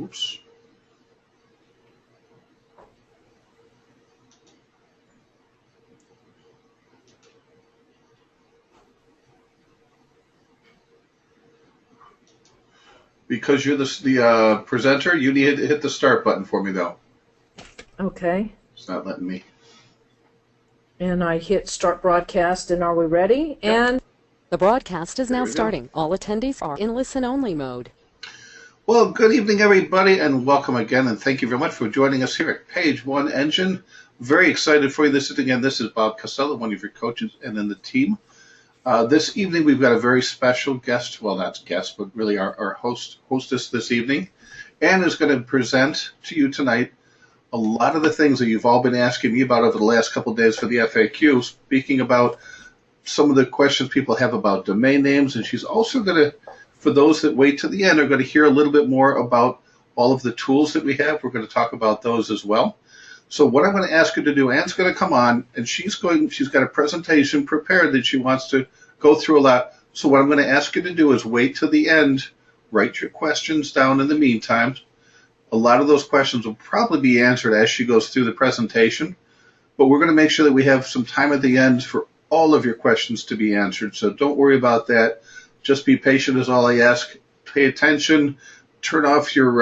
Oops. Because you're the presenter, you need to hit the start button for me, though. Okay. It's not letting me. And I hit start broadcast, and are we ready? Yep. And the broadcast is now starting. All attendees are in listen-only mode. Well, good evening, everybody, and welcome again, and thank you very much for joining us here at Page One Engine. Very excited for you. This is Bob Casella, one of your coaches and in the team. This evening, we've got a very special guest. Well, not guest, but really our hostess this evening. Ann is going to present to you tonight a lot of the things that you've all been asking me about over the last couple of days for the FAQ, speaking about some of the questions people have about domain names, and she's also going to, for those that wait to the end, are going to hear a little bit more about all of the tools that we have. We're going to talk about those as well. So what I'm going to ask her to do, Ann's going to come on, and she's got a presentation prepared that she wants to go through a lot. So what I'm going to ask her to do is wait till the end, write your questions down in the meantime. A lot of those questions will probably be answered as she goes through the presentation, but we're going to make sure that we have some time at the end for all of your questions to be answered. So don't worry about that. Just be patient is all I ask. Pay attention. Turn off your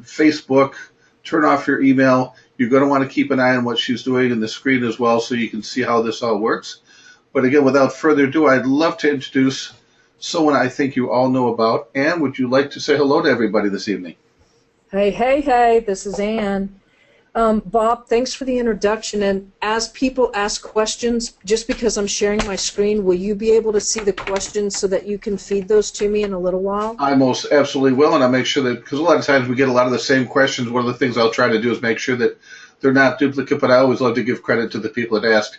Facebook. Turn off your email. You're going to want to keep an eye on what she's doing in the screen as well so you can see how this all works. But again, without further ado, I'd love to introduce someone I think you all know about. Ann, would you like to say hello to everybody this evening? Hey, this is Ann. Bob, thanks for the introduction. And as people ask questions, just because I'm sharing my screen, will you be able to see the questions so that you can feed those to me in a little while? I most absolutely will, and I'll make sure that, because a lot of times we get a lot of the same questions. One of the things I'll try to do is make sure that they're not duplicate, but I always love to give credit to the people that asked.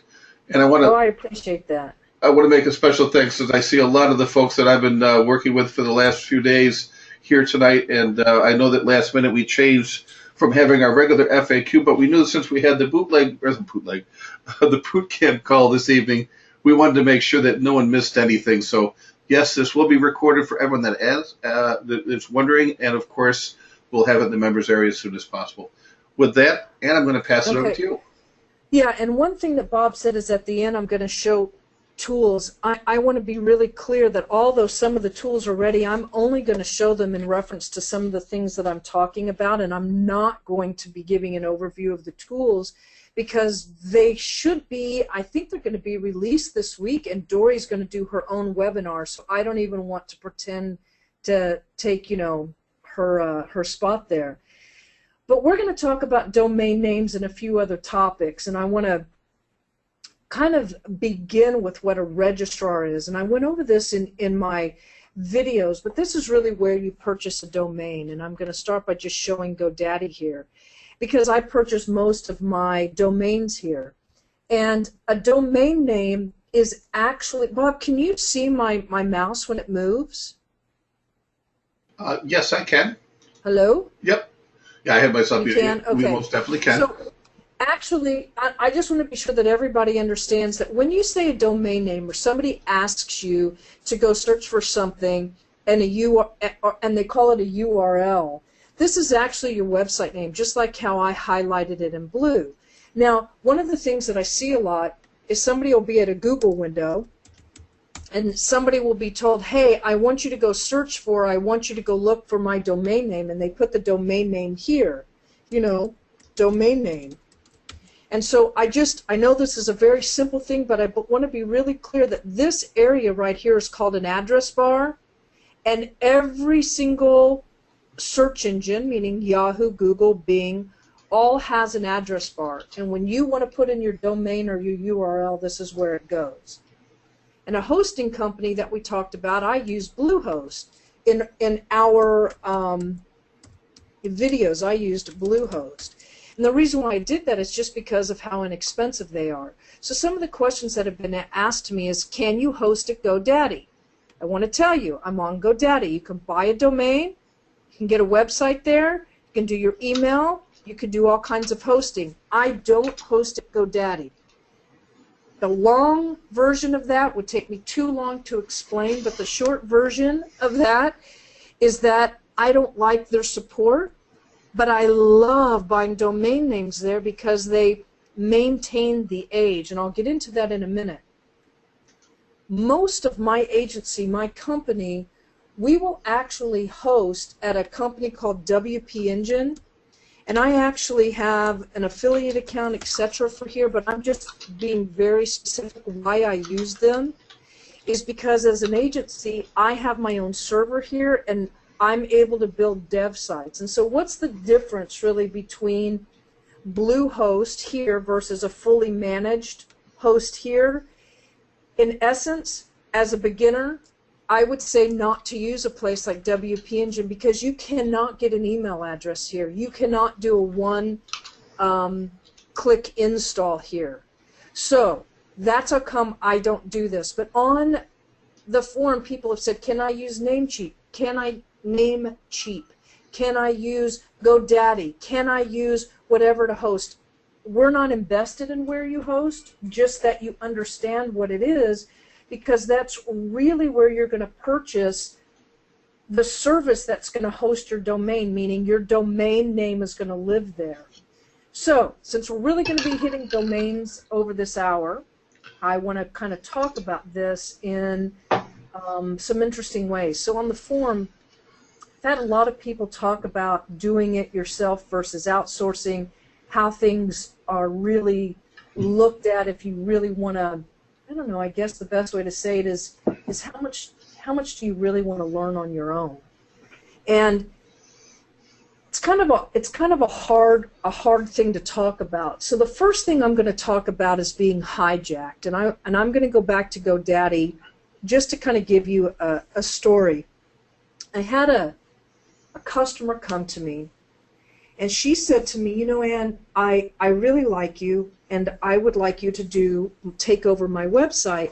And I appreciate that. I want to make a special thanks, as I see a lot of the folks that I've been working with for the last few days here tonight, and I know that last minute we changed from having our regular FAQ, but we knew since we had the the Bootcamp call this evening, we wanted to make sure that no one missed anything. So yes, this will be recorded for everyone that's wondering, and of course we'll have it in the members area as soon as possible. With that, Ann, I'm going to pass it over to you. Yeah, and one thing that Bob said is at the end I'm going to show tools. I want to be really clear that although some of the tools are ready, I'm only going to show them in reference to some of the things that I'm talking about, and I'm not going to be giving an overview of the tools because they should be, I think they're going to be released this week, and Dory's going to do her own webinar, so I don't even want to pretend to take, her spot there. But we're going to talk about domain names and a few other topics, and I want to kind of begin with what a registrar is. And I went over this in my videos, but this is really where you purchase a domain. And I'm going to start by just showing GoDaddy here because I purchase most of my domains here. And a domain name is actually, Bob, can you see my mouse when it moves? Yes, I can. Hello? Yep. Yeah, I have myself you here. Can? Okay. We most definitely can. So, actually, I just want to be sure that everybody understands that when you say a domain name or somebody asks you to go search for something and they call it a URL, this is actually your website name, just like how I highlighted it in blue. Now, one of the things that I see a lot is somebody will be at a Google window and somebody will be told, hey, I want you to go search for, I want you to go look for my domain name, and they put the domain name here, domain name. And so I know this is a very simple thing, but I want to be really clear that this area right here is called an address bar, and every single search engine, meaning Yahoo, Google, Bing, all has an address bar. And when you want to put in your domain or your URL, this is where it goes. And a hosting company that we talked about, I use Bluehost. In our videos, I used Bluehost. And the reason why I did that is just because of how inexpensive they are. So some of the questions that have been asked to me is, can you host at GoDaddy? I want to tell you, I'm on GoDaddy. You can buy a domain, you can get a website there, you can do your email, you can do all kinds of hosting. I don't host at GoDaddy. The long version of that would take me too long to explain, but the short version of that is that I don't like their support. But I love buying domain names there because they maintain the age, and I'll get into that in a minute. Most of my agency, my company, we will actually host at a company called WP Engine, and I actually have an affiliate account, etc. for here, but I'm just being very specific why I use them is because as an agency, I have my own server here, and I'm able to build dev sites. And so what's the difference really between Bluehost here versus a fully managed host here? In essence, as a beginner, I would say not to use a place like WP Engine because you cannot get an email address here. You cannot do a one-click install here. So that's how come I don't do this. But on the forum, people have said, can I use Namecheap? Can I Namecheap? Can I use GoDaddy? Can I use whatever to host? We're not invested in where you host, just that you understand what it is, because that's really where you're going to purchase the service that's going to host your domain, meaning your domain name is going to live there. So, since we're really going to be hitting domains over this hour, I want to kind of talk about this in some interesting ways. So on the forum, I've had a lot of people talk about doing it yourself versus outsourcing, how things are really looked at if you really want to, I don't know, I guess the best way to say it is how much do you really want to learn on your own? And it's kind of a hard thing to talk about. So the first thing I'm going to talk about is being hijacked, and I'm going to go back to GoDaddy just to kind of give you a story. I had a customer come to me, and she said to me, you know, Ann, I really like you, and I would like you to take over my website,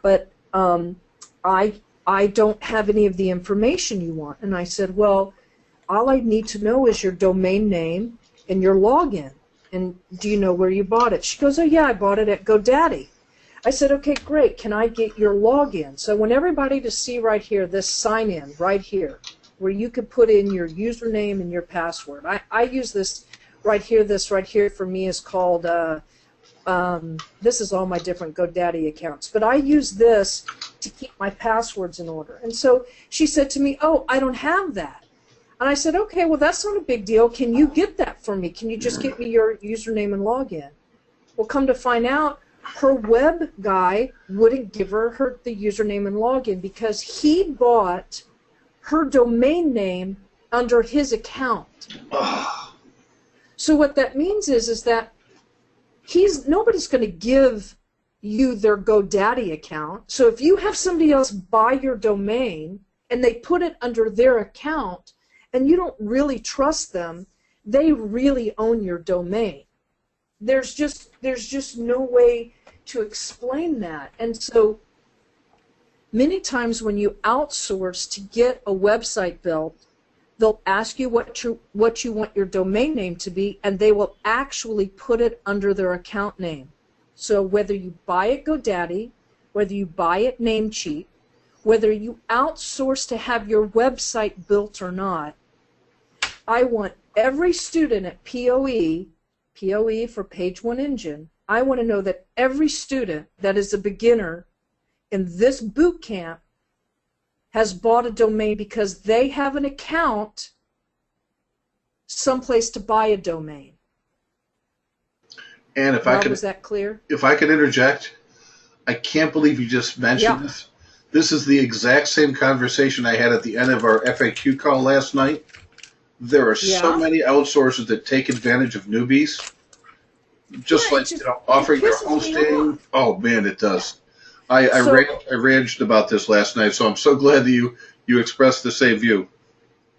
but I don't have any of the information you want. And I said, well, all I need to know is your domain name and your login. And do you know where you bought it? She goes, oh yeah, I bought it at GoDaddy. I said, okay, great. Can I get your login? So I want everybody to see right here, this sign in right here, where you can put in your username and your password. I use this right here. This right here for me is called, this is all my different GoDaddy accounts. But I use this to keep my passwords in order. And so she said to me, oh, I don't have that. And I said, okay, well, that's not a big deal. Can you get that for me? Can you just get me your username and login? Well, come to find out, her web guy wouldn't give her the username and login because he bought her domain name under his account. So what that means is that nobody's going to give you their GoDaddy account. So if you have somebody else buy your domain and they put it under their account and you don't really trust them, they really own your domain. There's just no way to explain that. And so many times when you outsource to get a website built, they'll ask you what you want your domain name to be, and they will actually put it under their account name. So whether you buy it GoDaddy, whether you buy it Namecheap, whether you outsource to have your website built or not, I want every student at POE for Page One Engine, I want to know that every student that is a beginner in this boot camp has bought a domain because they have an account someplace to buy a domain. And if was that clear? If I could interject, I can't believe you just mentioned this. This is the exact same conversation I had at the end of our FAQ call last night. There are so many outsourcers that take advantage of newbies, just offering their hosting. Oh man, it does. I raged about this last night, so I'm so glad that you expressed the same view.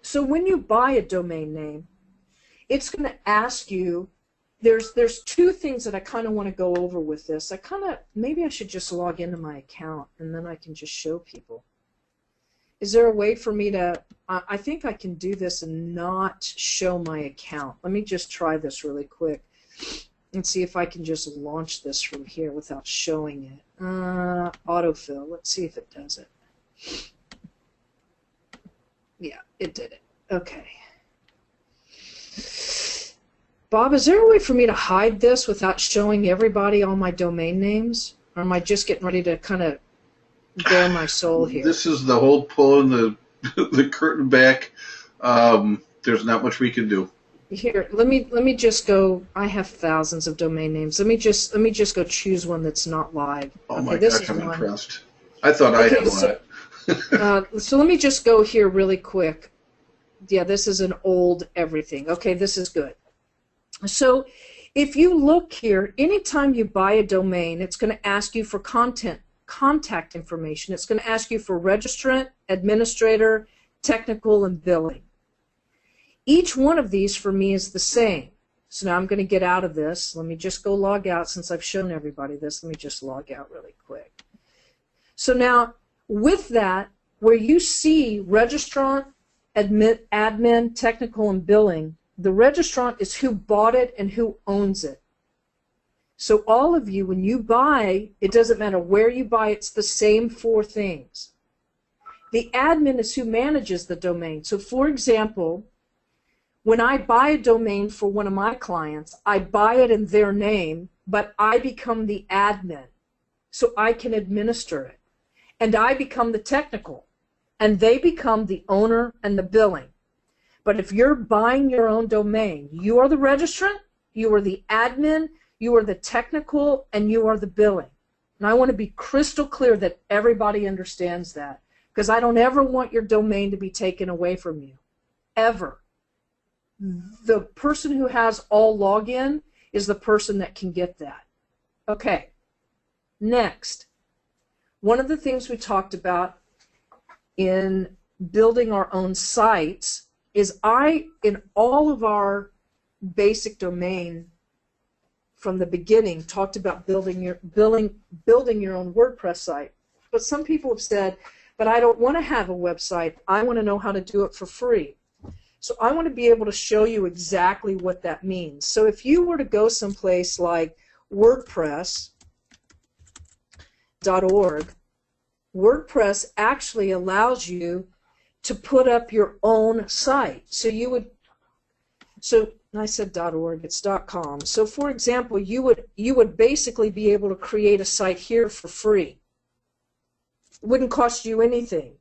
So when you buy a domain name, it's going to ask you. There's two things that I kind of want to go over with this. Maybe I should just log into my account and then I can just show people. Is there a way for me to? I think I can do this and not show my account. Let me just try this really quick and see if I can just launch this from here without showing it. Autofill. Let's see if it does it. Yeah, it did it. Okay. Bob, is there a way for me to hide this without showing everybody all my domain names? Or am I just getting ready to kind of bare my soul here? This is the whole pulling the curtain back. There's not much we can do. Here, let me just go. I have thousands of domain names. Let me just go choose one that's not live. Oh okay, my this gosh, is I'm one. impressed. I thought I had one. So let me just go here really quick. Yeah, this is an old everything. Okay, this is good. So if you look here, anytime you buy a domain, it's going to ask you for contact information. It's going to ask you for registrant, administrator, technical, and billing. Each one of these for me is the same. So now I'm going to get out of this. Let me just go log out since I've shown everybody this. Let me just log out really quick. So now with that, where you see registrant, admin, technical, and billing, the registrant is who bought it and who owns it. So all of you, when you buy, it doesn't matter where you buy, it's the same four things. The admin is who manages the domain. So for example, when I buy a domain for one of my clients, I buy it in their name, but I become the admin, so I can administer it. And I become the technical, and they become the owner and the billing. But if you're buying your own domain, you are the registrant, you are the admin, you are the technical, and you are the billing. And I want to be crystal clear that everybody understands that, because I don't ever want your domain to be taken away from you, ever. The person who has all login is the person that can get that. Okay, next. One of the things we talked about in building our own sites is in all of our basic domain from the beginning talked about building your own WordPress site. But some people have said, but I don't want to have a website. I want to know how to do it for free. So I want to be able to show you exactly what that means. So if you were to go someplace like WordPress.org, WordPress actually allows you to put up your own site. So I said .org, it's .com. So for example, you would basically be able to create a site here for free. It wouldn't cost you anything.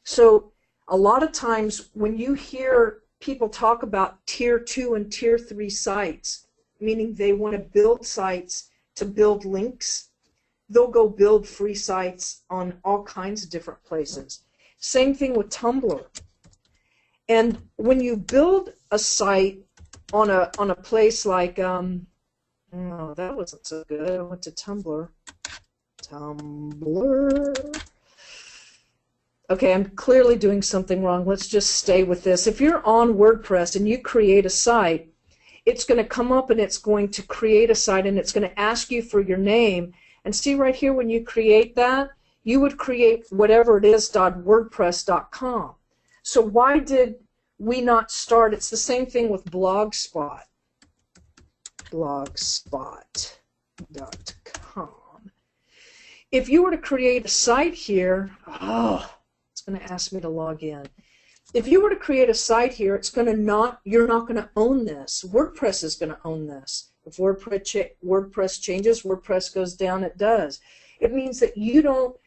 So a lot of times when you hear people talk about tier 2 and tier 3 sites, meaning they want to build sites to build links, they'll go build free sites on all kinds of different places. Same thing with Tumblr. And when you build a site on a place like, oh, that wasn't so good. I went to Tumblr. Okay, I'm clearly doing something wrong. Let's just stay with this. If you're on WordPress and you create a site, it's going to come up and it's going to create a site and it's going to ask you for your name. And see right here, when you create that, you would create whatever it is .wordpress.com. So why did we not start? It's the same thing with Blogspot. Blogspot.com. If you were to create a site here, it's going to ask me to log in. If you were to create a site here, you're not going to own this. WordPress is going to own this. If WordPress changes, WordPress goes down, it does. It means that you don't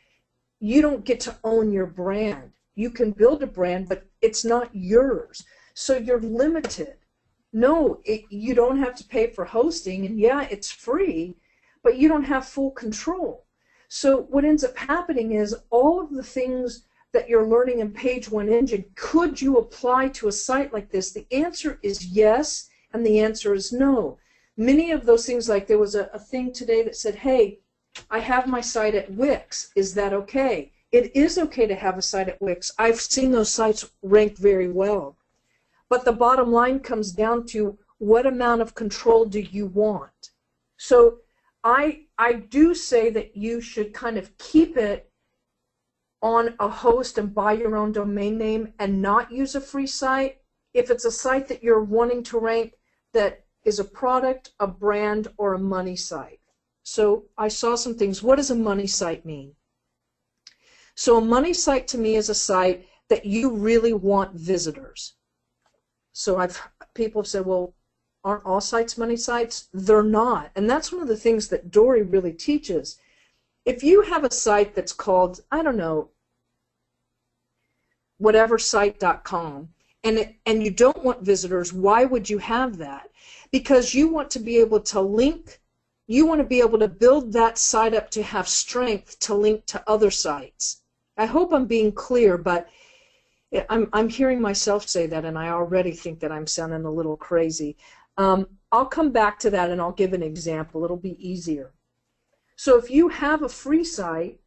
get to own your brand. You can build a brand, but it's not yours. So you're limited. No, you don't have to pay for hosting, and yeah, it's free, but you don't have full control. So what ends up happening is all of the things that you're learning in Page One Engine, could you apply to a site like this? The answer is yes, and the answer is no. Many of those things, like there was a thing today that said, hey, I have my site at Wix. Is that okay? It is okay to have a site at Wix. I've seen those sites rank very well. But the bottom line comes down to what amount of control do you want? So I do say that you should kind of keep it on a host and buy your own domain name and not use a free site if it's a site that you're wanting to rank that is a product, a brand, or a money site. So I saw some things. What does a money site mean? So a money site to me is a site that you really want visitors. So people have said, well, aren't all sites money sites? They're not. And that's one of the things that Dory really teaches. If you have a site that's called, I don't know, whateversite.com, and you don't want visitors, why would you have that? Because you want to be able to link, you want to be able to build that site up to have strength to link to other sites. I hope I'm being clear, but I'm hearing myself say that, and I already think that I'm sounding a little crazy. I'll come back to that, and I'll give an example. It'll be easier. So if you have a free site,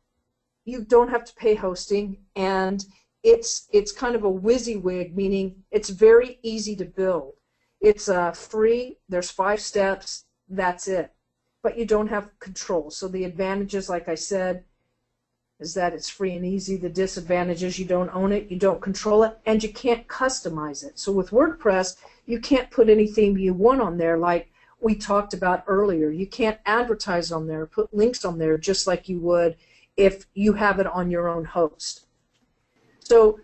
you don't have to pay hosting, and it's kind of a WYSIWYG, meaning it's very easy to build. It's free. There's 5 steps. That's it. But you don't have control. So the advantages, like I said, is that it's free and easy. The disadvantages, you don't own it, you don't control it, and you can't customize it. So with WordPress, you can't put anything you want on there like we talked about earlier. You can't advertise on there, put links on there just like you would if you have it on your own host. So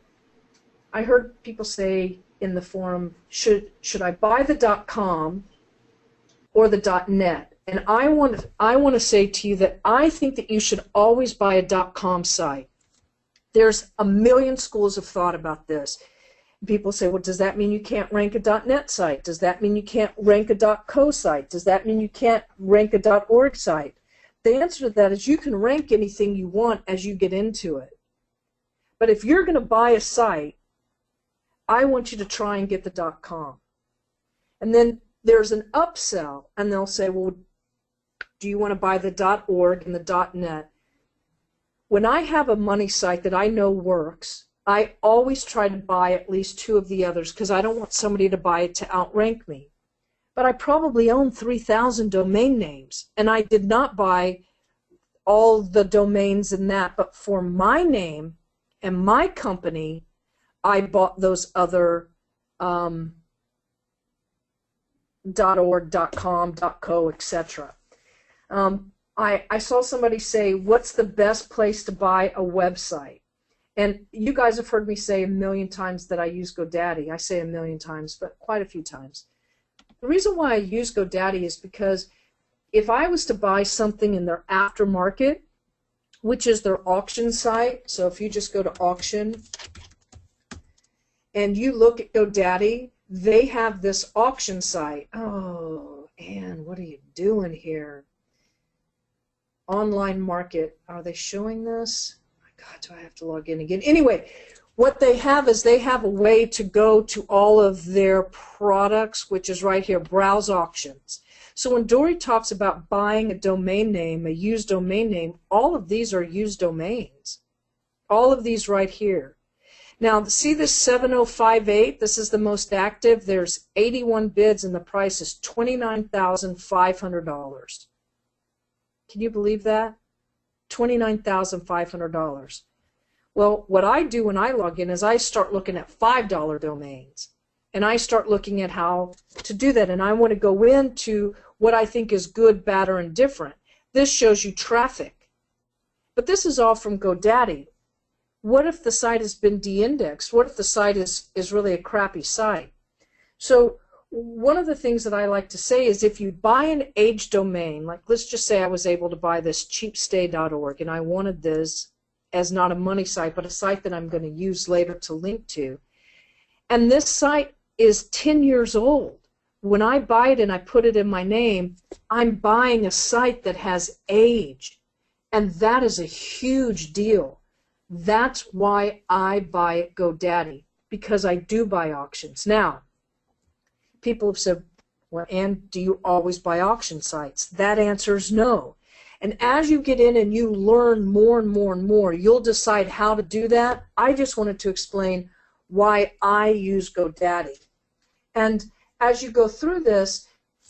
I heard people say in the forum, should I buy the .com or the .net? And I want to say to you that I think that you should always buy a .com site. There's a million schools of thought about this. People say, well, does that mean you can't rank a .net site? Does that mean you can't rank a .co site? Does that mean you can't rank a .org site? The answer to that is you can rank anything you want as you get into it. But if you're going to buy a site, I want you to try and get the .com. And then there's an upsell, and they'll say, well, do you want to buy the .org and the .net? When I have a money site that I know works, I always try to buy at least 2 of the others because I don't want somebody to buy it to outrank me. But I probably own 3,000 domain names, and I did not buy all the domains in that, but for my name and my company, I bought those other .org, .com, .co, etc. I saw somebody say, what's the best place to buy a website? And you guys have heard me say a million times that I use GoDaddy. I say a million times, but quite a few times. The reason why I use GoDaddy is because if I was to buy something in their aftermarket, which is their auction site, so if you just go to auction and you look at GoDaddy, they have this auction site. Oh, Ann, what are you doing here? Online market. Are they showing this? My God, do I have to log in again? Anyway, what they have is they have a way to go to all of their products, which is right here, browse auctions. So when Dory talks about buying a domain name, a used domain name, all of these are used domains. All of these right here. Now, see this 7058? This is the most active. There's 81 bids, and the price is $29,500. Can you believe that? $29,500. Well, what I do when I log in is I start looking at $5 domains, and I start looking at how to do that, and I want to go into what I think is good, bad, or indifferent. This shows you traffic. But this is all from GoDaddy. What if the site has been de-indexed? What if the site is really a crappy site? So one of the things that I like to say is if you buy an age domain, like let's just say I was able to buy this cheapstay.org, and I wanted this as not a money site, but a site that I'm going to use later to link to, and this site is 10 years old. When I buy it and I put it in my name, I'm buying a site that has aged, and that is a huge deal. That's why I buy at GoDaddy, because I do buy auctions. Now, people have said, well, Ann, do you always buy auction sites? That answer is no. And as you get in and you learn more and more and more, you'll decide how to do that. I just wanted to explain why I use GoDaddy. And as you go through this,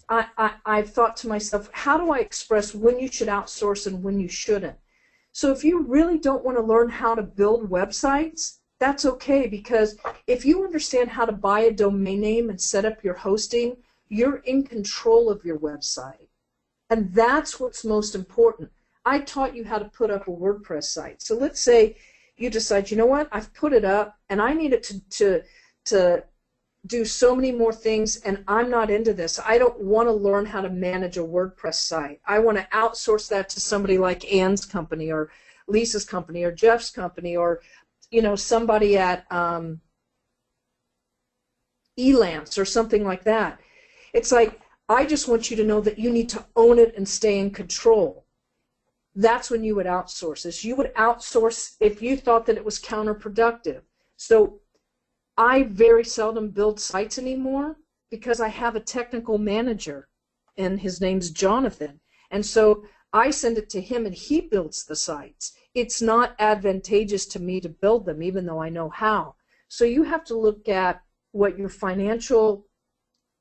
I've thought to myself, how do I express when you should outsource and when you shouldn't? So if you really don't want to learn how to build websites, that's okay, because if you understand how to buy a domain name and set up your hosting, you're in control of your website. And that's what's most important. I taught you how to put up a WordPress site. So let's say you decide, you know what, I've put it up and I need it to do so many more things, and I'm not into this. I don't want to learn how to manage a WordPress site. I want to outsource that to somebody like Ann's company or Lisa's company or Jeff's company or, you know, somebody at Elance or something like that. It's like, I just want you to know that you need to own it and stay in control. That's when you would outsource this. You would outsource if you thought that it was counterproductive. So I very seldom build sites anymore because I have a technical manager, and his name's Jonathan. And so I send it to him, and he builds the sites. It's not advantageous to me to build them, even though I know how. So you have to look at what your financial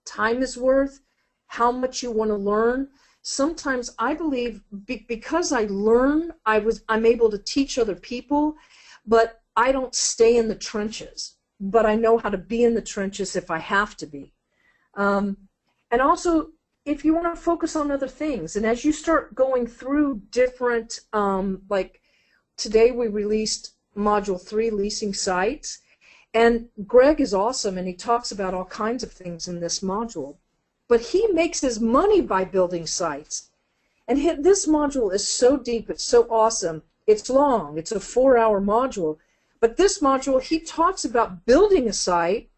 time is worth, how much you want to learn. Sometimes I believe because I learn, I'm able to teach other people, but I don't stay in the trenches. But I know how to be in the trenches if I have to be. And also, if you want to focus on other things, and as you start going through different, like today we released Module 3, Leasing Sites, and Greg is awesome, and he talks about all kinds of things in this module. But he makes his money by building sites. And this module is so deep, it's so awesome. It's long, it's a 4-hour module. But this module, he talks about building a site,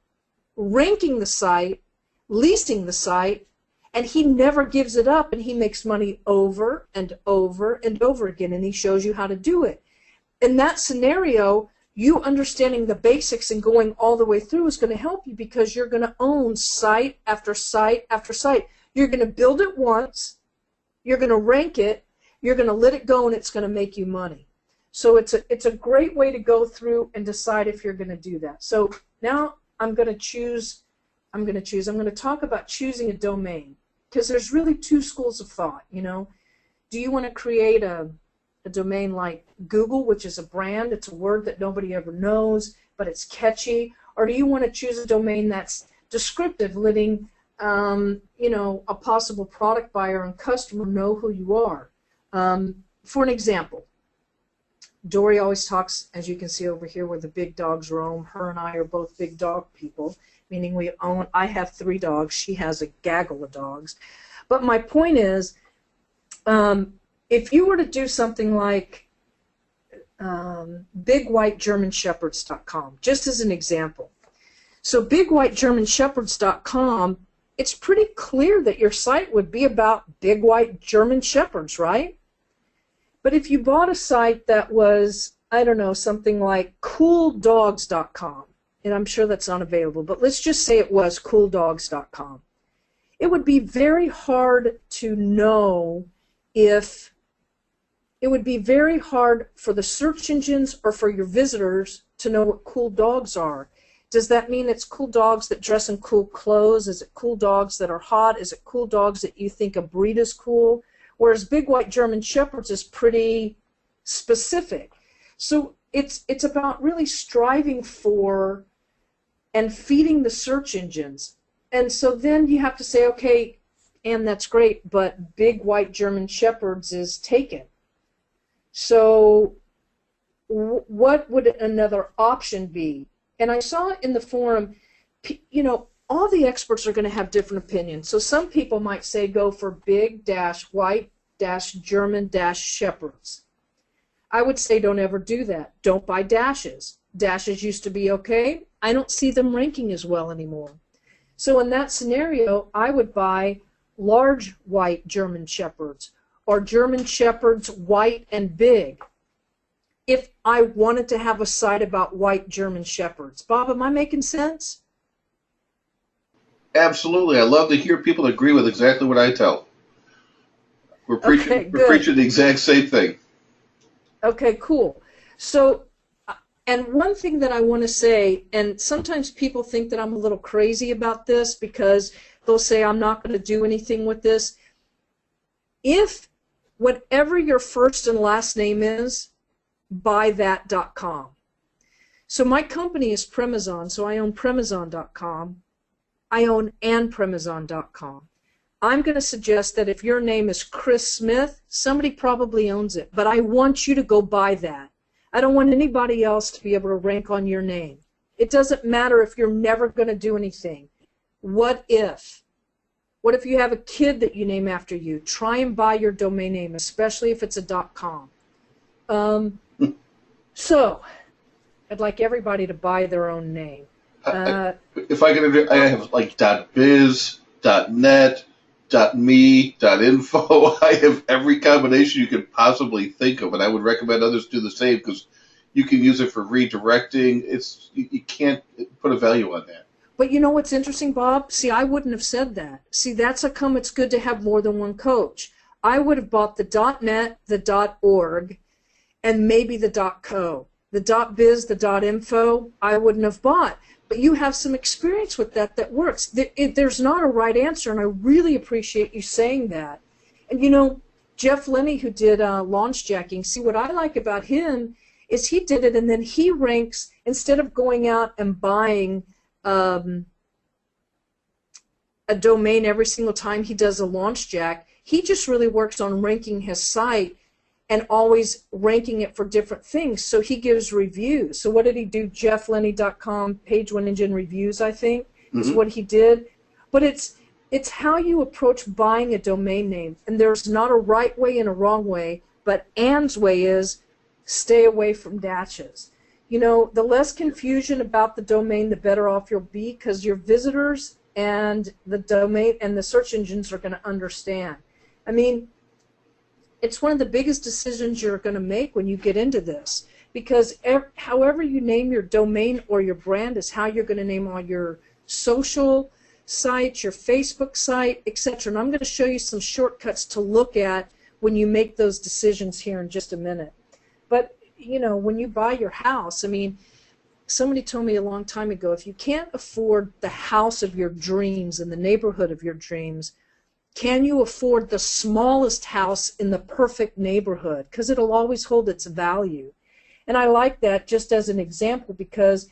ranking the site, leasing the site, and he never gives it up, and he makes money over and over and over again, and he shows you how to do it. In that scenario, you understanding the basics and going all the way through is going to help you because you're going to own site after site after site. You're going to build it once, you're going to rank it, you're going to let it go, and it's going to make you money. So it's a great way to go through and decide if you're going to do that. So now I'm going to talk about choosing a domain, because there's really two schools of thought, you know. Do you want to create a domain like Google, which is a brand, it's a word that nobody ever knows, but it's catchy, or do you want to choose a domain that's descriptive, letting you know, a possible product buyer and customer know who you are? For an example, Dory always talks, as you can see over here, where the big dogs roam. Her and I are both big dog people, meaning I have 3 dogs, she has a gaggle of dogs. But my point is, if you were to do something like bigwhitegermanshepherds.com, just as an example. So bigwhitegermanshepherds.com, it's pretty clear that your site would be about big white German shepherds, right? But if you bought a site that was, I don't know, something like cooldogs.com, and I'm sure that's not available, but let's just say it was cooldogs.com, it would be very hard to know if it would be very hard for the search engines or for your visitors to know what cool dogs are. Does that mean it's cool dogs that dress in cool clothes? Is it cool dogs that are hot? Is it cool dogs that you think a breed is cool? Whereas Big White German Shepherds is pretty specific. So it's about really striving for and feeding the search engines. And so then you have to say, okay, and that's great, but Big White German Shepherds is taken. So what would another option be? And I saw in the forum, you know, all the experts are going to have different opinions. So some people might say go for big-white-German-shepherds. I would say don't ever do that. Don't buy dashes. Dashes used to be okay. I don't see them ranking as well anymore. So in that scenario, I would buy large white German shepherds or German shepherds white and big if I wanted to have a site about white German shepherds. Bob, am I making sense? Absolutely. I love to hear people agree with exactly what I tell. We're preaching the exact same thing. Okay, cool. So, and one thing that I want to say, and sometimes people think that I'm a little crazy about this because they'll say I'm not going to do anything with this. If whatever your first and last name is, buy that.com. So my company is Premazon, so I own Premazon.com. I own andpremazon.com. I'm going to suggest that if your name is Chris Smith, somebody probably owns it, but I want you to go buy that. I don't want anybody else to be able to rank on your name. It doesn't matter if you're never going to do anything. What if? What if you have a kid that you name after you? Try and buy your domain name, especially if it's a .com. So, I'd like everybody to buy their own name. If I could, I have like .biz, .net, .me, .info. I have every combination you could possibly think of, and I would recommend others do the same because you can use it for redirecting. You can't put a value on that. But you know what's interesting, Bob? See, I wouldn't have said that. See, that's how come it's good to have more than one coach. I would have bought the .net, the .org, and maybe the .co. The .biz, the .info, I wouldn't have bought. But you have some experience with that works. There's not a right answer, and I really appreciate you saying that. And you know, Jeff Linney, who did launch jacking, see, what I like about him is he did it, and then he ranks, instead of going out and buying a domain every single time he does a launch jack, he just really works on ranking his site and always ranking it for different things. So he gives reviews. So what did he do? JeffLinney.com, page one engine reviews, I think, is what he did. But it's how you approach buying a domain name. And there's not a right way and a wrong way, but Ann's way is stay away from dashes. You know, the less confusion about the domain, the better off you'll be, because your visitors and the domain and the search engines are going to understand. I mean, it's one of the biggest decisions you're going to make when you get into this, because however you name your domain or your brand is how you're going to name all your social sites, your Facebook site, etc. And I'm going to show you some shortcuts to look at when you make those decisions here in just a minute. But, you know, when you buy your house, I mean, somebody told me a long time ago, if you can't afford the house of your dreams in the neighborhood of your dreams, can you afford the smallest house in the perfect neighborhood? Because it'll always hold its value. And I like that just as an example because,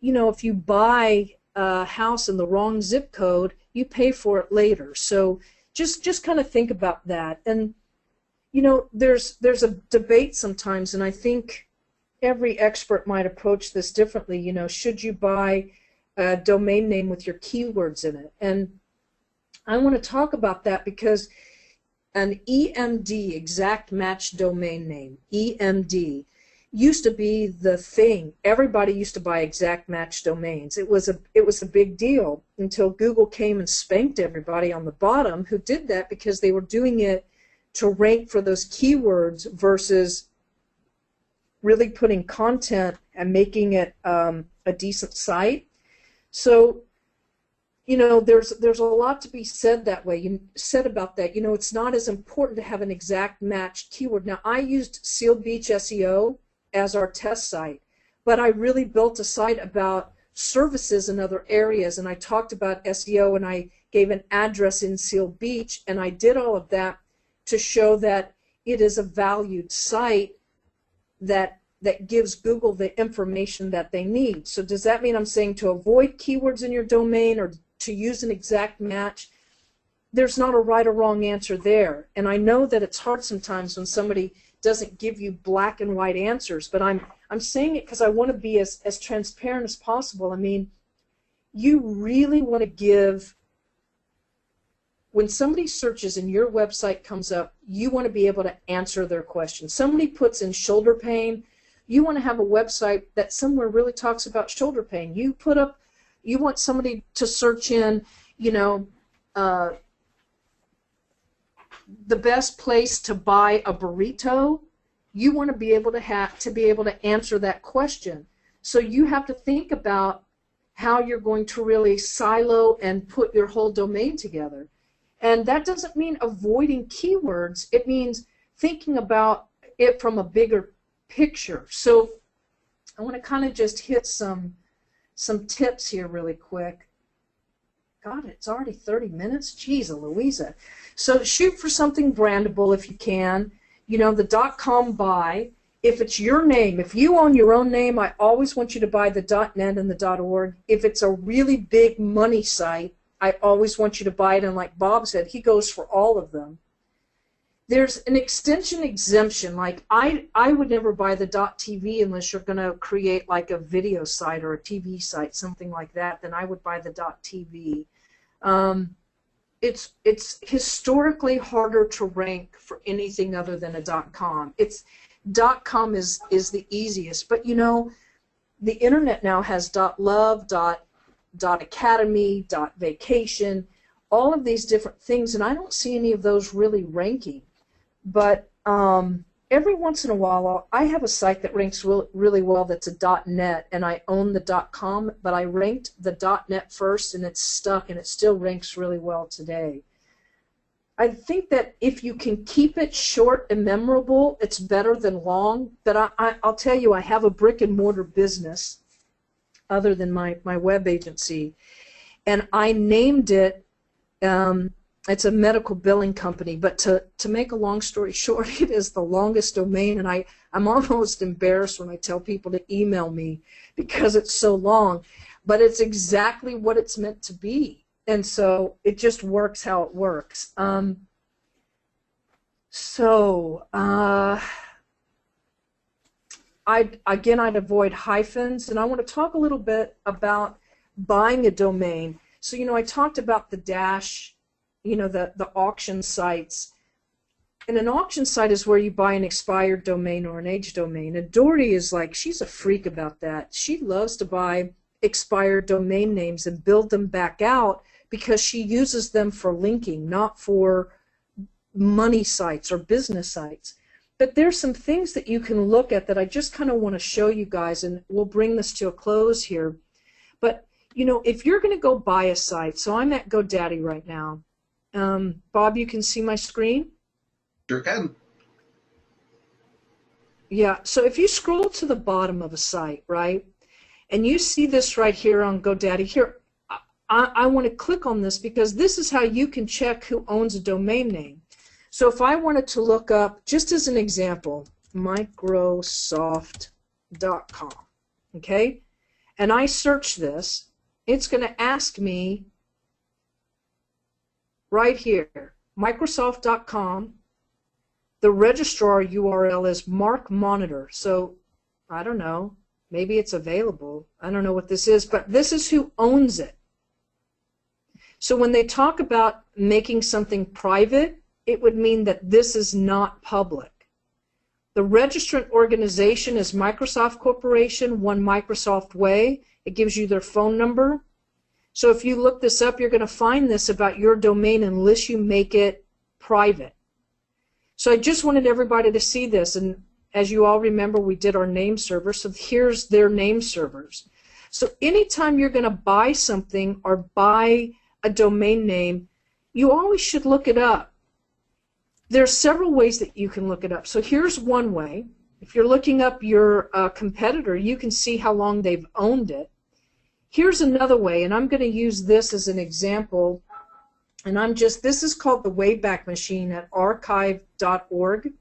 you know, if you buy a house in the wrong zip code, you pay for it later. So just kind of think about that. And, you know, there's a debate sometimes, and I think every expert might approach this differently. You know, should you buy a domain name with your keywords in it? And I want to talk about that because an EMD, exact match domain name, EMD, used to be the thing. Everybody used to buy exact match domains. It was a big deal until Google came and spanked everybody on the bottom who did that because they were doing it to rank for those keywords versus really putting content and making it a decent site. So, you know, there's a lot to be said that way. You said about that. You know, it's not as important to have an exact match keyword. Now, I used Seal Beach SEO as our test site, but I really built a site about services in other areas, and I talked about SEO, and I gave an address in Seal Beach, and I did all of that to show that it is a valued site that gives Google the information that they need. So does that mean I'm saying to avoid keywords in your domain or to use an exact match? There's not a right or wrong answer there. And I know that it's hard sometimes when somebody doesn't give you black and white answers, but I'm saying it because I want to be as transparent as possible. I mean, you really want to give, when somebody searches and your website comes up, you want to be able to answer their question. Somebody puts in shoulder pain, you want to have a website that somewhere really talks about shoulder pain. You want somebody to search in, you know, the best place to buy a burrito. You want to be able to answer that question. So you have to think about how you're going to really silo and put your whole domain together. And that doesn't mean avoiding keywords. It means thinking about it from a bigger picture. So I want to kind of just hit some tips here really quick. God, it's already 30 minutes. Jeez, Louisa. So shoot for something brandable if you can. You know, the .com buy. If it's your name, if you own your own name, I always want you to buy the .net and the .org. If it's a really big money site, I always want you to buy it. And like Bob said, he goes for all of them. there's an extension exemption. Like I would never buy the .tv unless you're going to create like a video site or a TV site, something like that. Then I would buy the .tv. It's historically harder to rank for anything other than a .com. .com is the easiest, but you know, the internet now has .love, .academy, .vacation, all of these different things, and I don't see any of those really ranking. But every once in a while, I have a site that ranks really well that's a .net, and I own the .com, but I ranked the .net first, and it's stuck, and it still ranks really well today. I think that if you can keep it short and memorable, it's better than long. But I'll tell you, I have a brick-and-mortar business other than my web agency, and I named it, it's a medical billing company, but to make a long story short, it is the longest domain, and I'm almost embarrassed when I tell people to email me because it's so long, but it's exactly what it's meant to be. And so it just works how it works. I'd avoid hyphens, and I want to talk a little bit about buying a domain. So, you know, I talked about the dash, you know, the auction sites. And an auction site is where you buy an expired domain or an age domain. And Dory is like, she's a freak about that. She loves to buy expired domain names and build them back out, because she uses them for linking, not for money sites or business sites. But there's some things that you can look at that I just kind of want to show you guys, and we'll bring this to a close here. But, you know, if you're going to go buy a site, so I'm at GoDaddy right now. Bob, you can see my screen? Sure can. Yeah, so if you scroll to the bottom of a site, right, and you see this right here on GoDaddy, here, I want to click on this because this is how you can check who owns a domain name. So if I wanted to look up, just as an example, Microsoft.com, okay, and I search this, it's going to ask me right here, Microsoft.com. The registrar URL is Mark Monitor. So I don't know, maybe it's available. I don't know what this is, but this is who owns it. So when they talk about making something private, it would mean that this is not public. The registrant organization is Microsoft Corporation, One Microsoft Way. It gives you their phone number. So if you look this up, you're going to find this about your domain unless you make it private. So I just wanted everybody to see this, and as you all remember, we did our name server, so here's their name servers. So anytime you're going to buy something or buy a domain name, you always should look it up. There's several ways that you can look it up. So here's one way. If you're looking up your competitor, you can see how long they've owned it. Here's another way, and I'm going to use this as an example, and this is called the Wayback Machine at archive.org,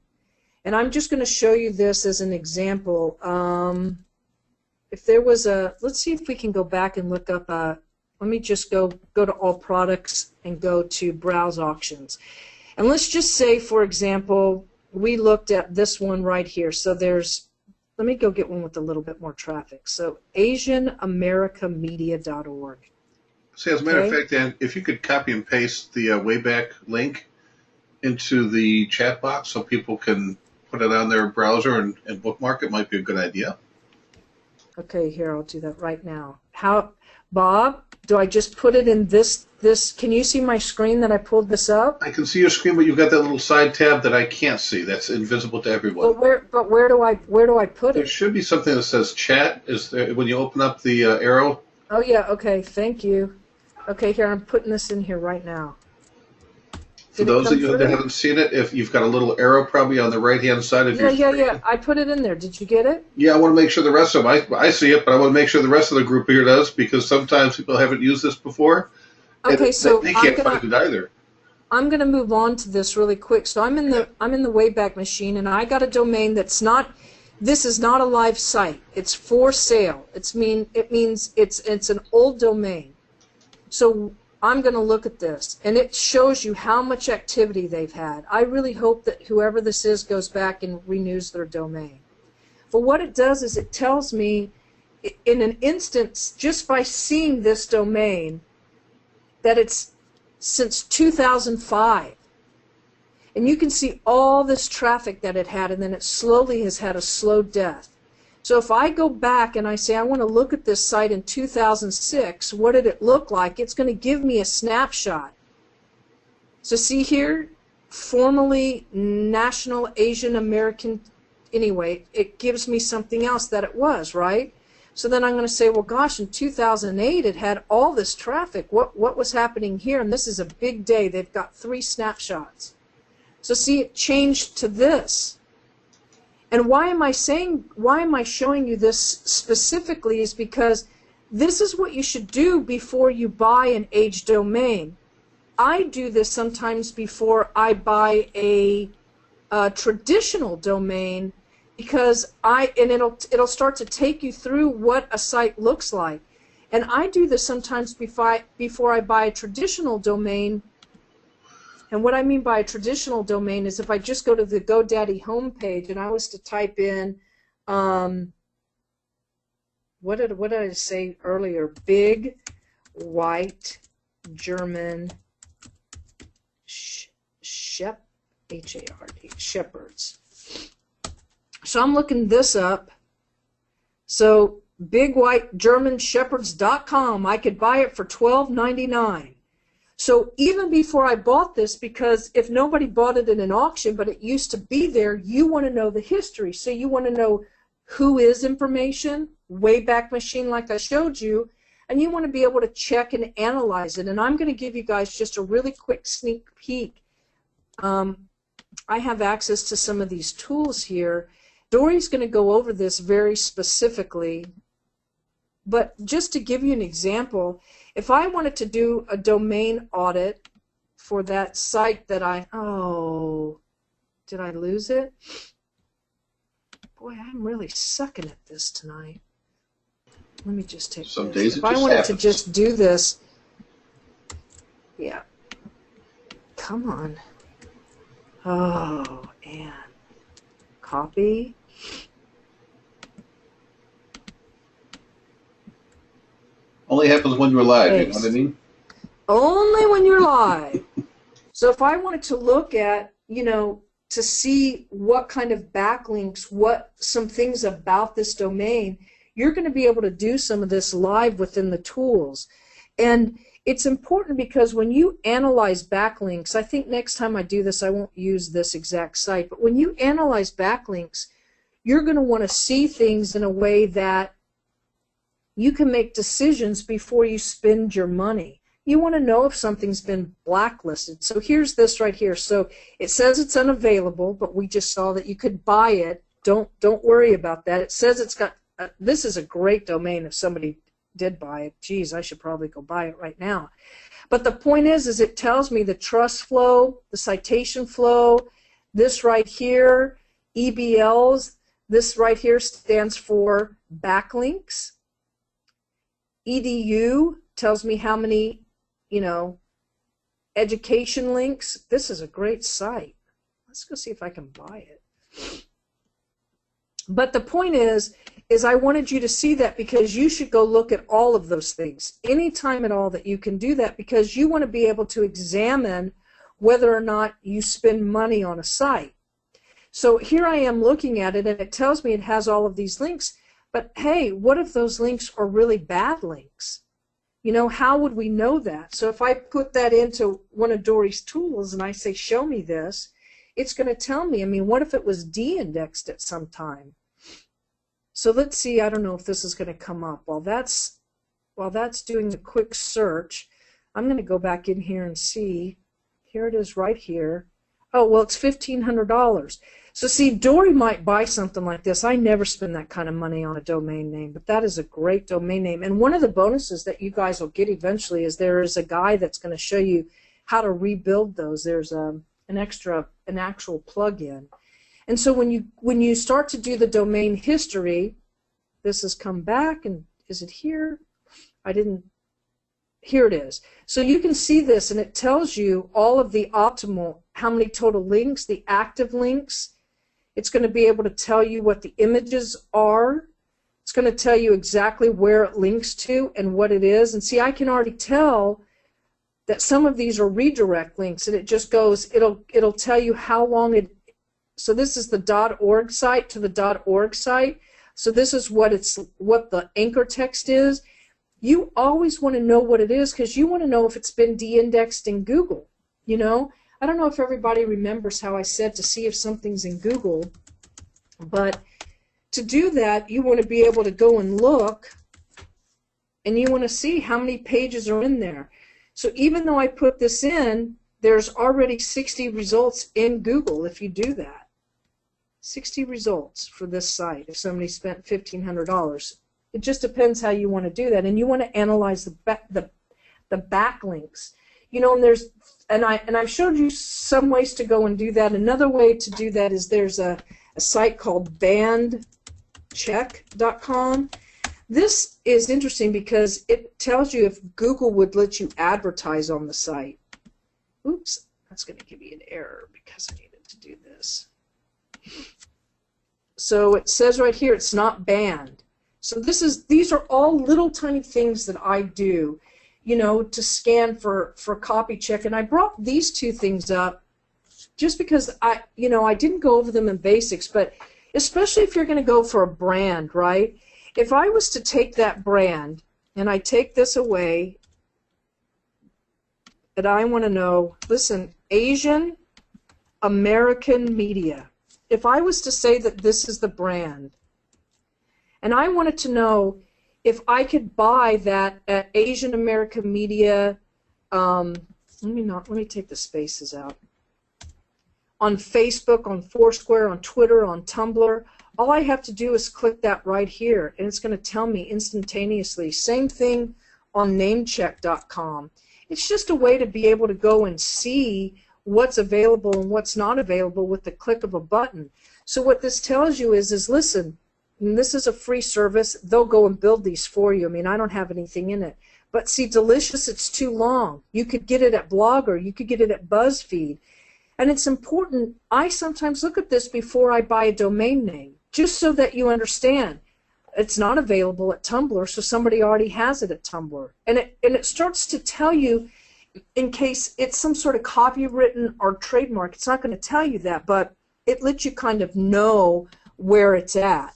and I'm just going to show you this as an example. If there was let's see if we can go back and look up let me just go to all products and go to browse auctions. And let's just say, for example, we looked at this one right here. So let me go get one with a little bit more traffic. So AsianAmericaMedia.org. See, as a matter of fact, Dan, if you could copy and paste the Wayback link into the chat box so people can put it on their browser and bookmark it, might be a good idea. Okay, here, I'll do that right now. Bob, do I just put it in this? Can you see my screen that I pulled this up? I can see your screen, but you've got that little side tab that I can't see. That's invisible to everyone. But where do I put it? There should be something that says chat. Is there, when you open up the arrow? Oh yeah. Okay. Thank you. Okay, here, I'm putting this in here right now. For those of you that haven't seen it, if you've got a little arrow probably on the right-hand side of your screen. Yeah. I put it in there. Did you get it? Yeah, I want to make sure the rest of them, I see it, but I want to make sure the rest of the group here does, because sometimes people haven't used this before. Okay, so they can't find it either. I'm going to move on to this really quick. So I'm in the Wayback Machine, and I got a domain that's not. This is not a live site. It's for sale. It means it's an old domain. So I'm going to look at this, and it shows you how much activity they've had. I really hope that whoever this is goes back and renews their domain. But what it does is it tells me in an instance, just by seeing this domain, that it's since 2005. And you can see all this traffic that it had, and then it slowly has had a slow death. So if I go back and I say I want to look at this site in 2006, what did it look like? It's going to give me a snapshot. So see here, formerly National Asian American, anyway, it gives me something else that it was, right? So then I'm going to say, well, gosh, in 2008 it had all this traffic. What was happening here? And this is a big day. They've got 3 snapshots. So see, it changed to this. And why am I showing you this specifically is because this is what you should do before you buy an age domain. I do this sometimes before I buy a traditional domain, because it'll start to take you through what a site looks like. And I do this sometimes before I buy a traditional domain. And what I mean by a traditional domain is if I just go to the GoDaddy homepage and I was to type in, what did I say earlier? Big white German H-A-R-D, shepherds. So I'm looking this up. So bigwhitegermanshepherds.com, I could buy it for $12.99. So even before I bought this, because if nobody bought it in an auction, but it used to be there, you want to know the history. So you want to know who is information, Wayback Machine like I showed you, and you want to be able to check and analyze it. And I'm going to give you guys just a really quick sneak peek. I have access to some of these tools here. Dory's going to go over this very specifically. But just to give you an example, if I wanted to do a domain audit for that site that did I lose it? Boy, I'm really sucking at this tonight. Let me just take some this. Days if I wanted to just do this, yeah. Come on. Oh, and copy. Only happens when you're live, you know what I mean? Only when you're live. So if I wanted to look at, to see what kind of backlinks, some things about this domain, you're going to be able to do some of this live within the tools. And it's important because when you analyze backlinks, I think next time I do this, I won't use this exact site, but when you analyze backlinks, you're going to want to see things in a way that you can make decisions before you spend your money. You want to know if something's been blacklisted. So here's this right here. So it says it's unavailable, but we just saw that you could buy it. Don't worry about that. It says it's got. This is a great domain if somebody did buy it. Geez, I should probably go buy it right now. But the point is it tells me the trust flow, the citation flow. This right here, EBLs. This right here stands for backlinks. EDU tells me how many, education links. This is a great site. Let's go see if I can buy it. But the point is I wanted you to see that because you should go look at all of those things anytime at all that you can do that, because you want to be able to examine whether or not you spend money on a site. So here I am looking at it, and it tells me it has all of these links. But hey, what if those links are really bad links? How would we know that? So if I put that into one of Dory's tools and I say, show me this, it's going to tell me, what if it was de-indexed at some time? So let's see, I don't know if this is going to come up. While that's doing a quick search, I'm going to go back in here and see. Here it is right here. Oh, well, it's $1,500. So see, Dory might buy something like this. I never spend that kind of money on a domain name, but that is a great domain name. And one of the bonuses that you guys will get eventually is there is a guy that's going to show you how to rebuild those. There's an actual plug-in. And so when you start to do the domain history, this has come back, and is it here? I didn't. here it is. So you can see this, and it tells you all of the optimal, how many total links, the active links. It's going to be able to tell you what the images are. It's going to tell you exactly where it links to and what it is. And see, I can already tell that some of these are redirect links, and it just goes, it'll tell you how long it. So this is the .org site to the .org site. So this is what the anchor text is. You always want to know what it is because you want to know if it's been de-indexed in Google. You know, I don't know if everybody remembers how I said to see if something's in Google, but to do that, you want to be able to go and look, and you want to see how many pages are in there. So even though I put this in, there's already 60 results in Google if you do that. 60 results for this site if somebody spent $1,500. It just depends how you want to do that, and you want to analyze the backlinks. You know, and I've showed you some ways to go and do that. Another way to do that is there's a site called bandcheck.com. This is interesting because it tells you if Google would let you advertise on the site. Oops, that's going to give me an error because I needed to do this. So it says right here it's not banned. So these are all little tiny things that I do, you know, to scan for copy check. And I brought these two things up just because I didn't go over them in basics, but especially if you're going to go for a brand, right? If I was to take that brand and I take this away, and I want to know, listen, Asian American Media. If I was to say that this is the brand, and I wanted to know if I could buy that at Asian American Media, let me take the spaces out, on Facebook, on Foursquare, on Twitter, on Tumblr, all I have to do is click that right here, and it's going to tell me instantaneously. Same thing on namecheck.com. It's just a way to be able to go and see what's available and what's not available with the click of a button. So what this tells you is listen, and this is a free service. They'll go and build these for you. I mean, I don't have anything in it. But see, Delicious, it's too long. You could get it at Blogger. You could get it at BuzzFeed. And it's important, I sometimes look at this before I buy a domain name, just so that you understand. It's not available at Tumblr, so somebody already has it at Tumblr. And it starts to tell you, in case it's some sort of copywritten or trademark, it's not going to tell you that, but it lets you kind of know where it's at.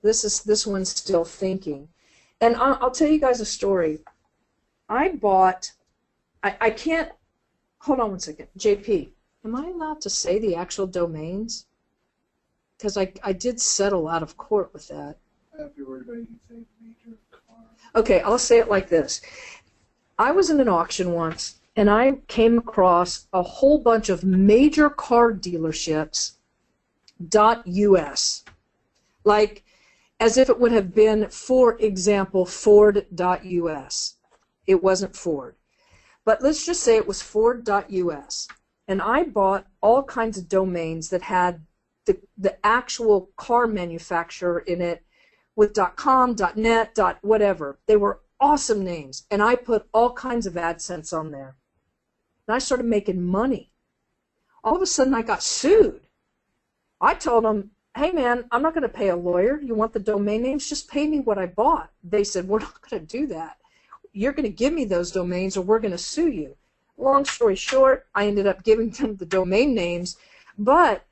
This one's still thinking. And I'll tell you guys a story. I can't, hold on one second. JP, am I allowed to say the actual domains? Because I did settle out of court with that. Okay, I'll say it like this. I was in an auction once, and I came across a whole bunch of major car dealerships .us, like as if it would have been, for example, Ford.us. It wasn't Ford. But let's just say it was Ford.us. And I bought all kinds of domains that had the actual car manufacturer in it with .com, .net, whatever. They were awesome names. And I put all kinds of AdSense on there. And I started making money. All of a sudden I got sued. I told them, hey man, I'm not going to pay a lawyer. You want the domain names? Just pay me what I bought. They said, we're not going to do that. You're going to give me those domains or we're going to sue you. Long story short, I ended up giving them the domain names. But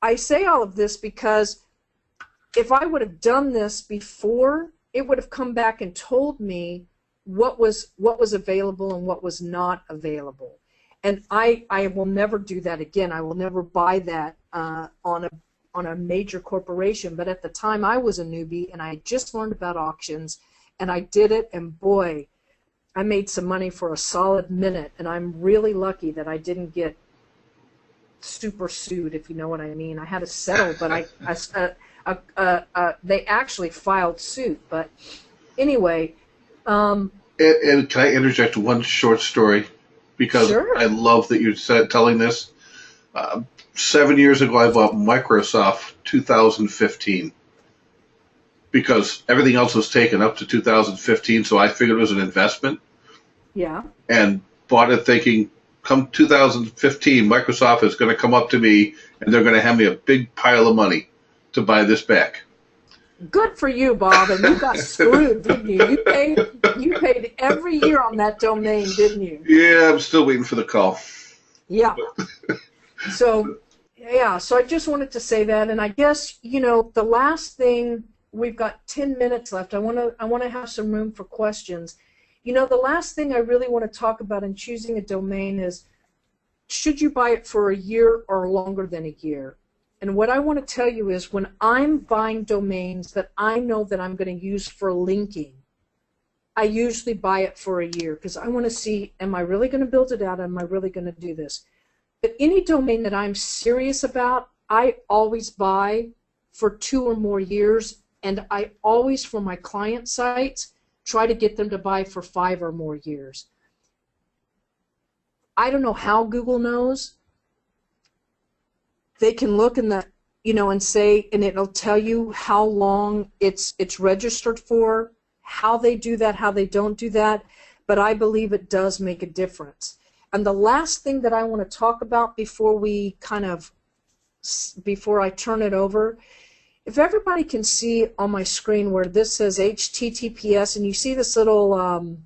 I say all of this because if I would have done this before, it would have come back and told me what was available and what was not available. And I will never do that again. I will never buy that on a major corporation. But at the time, I was a newbie, and I had just learned about auctions, and I did it, and boy, I made some money for a solid minute, and I'm really lucky that I didn't get super sued, if you know what I mean. I had to settle, but they actually filed suit. But anyway. And can I interject one short story? Because sure. I love that you're telling this. 7 years ago, I bought Microsoft 2015. because everything else was taken up to 2015, so I figured it was an investment. Yeah. And bought it thinking, come 2015, Microsoft is going to come up to me and they're going to hand me a big pile of money to buy this back. Good for you, Bob. And you got screwed, didn't you? You paid every year on that domain, didn't you? Yeah, I'm still waiting for the call. Yeah. So, yeah. So I just wanted to say that, and I guess the last thing, we've got 10 minutes left. I want to have some room for questions. The last thing I really want to talk about in choosing a domain is, should you buy it for a year or longer than a year? And what I want to tell you is, when I'm buying domains that I know that I'm going to use for linking, I usually buy it for a year because I want to see, am I really going to build it out? Am I really going to do this? But any domain that I'm serious about, I always buy for 2 or more years, and I always, for my client sites, try to get them to buy for 5 or more years. I don't know how Google knows. They can look in the, and say, and it'll tell you how long it's registered for, how they do that, how they don't do that, but I believe it does make a difference. And the last thing that I want to talk about before I turn it over, if everybody can see on my screen where this says HTTPS, and you see this little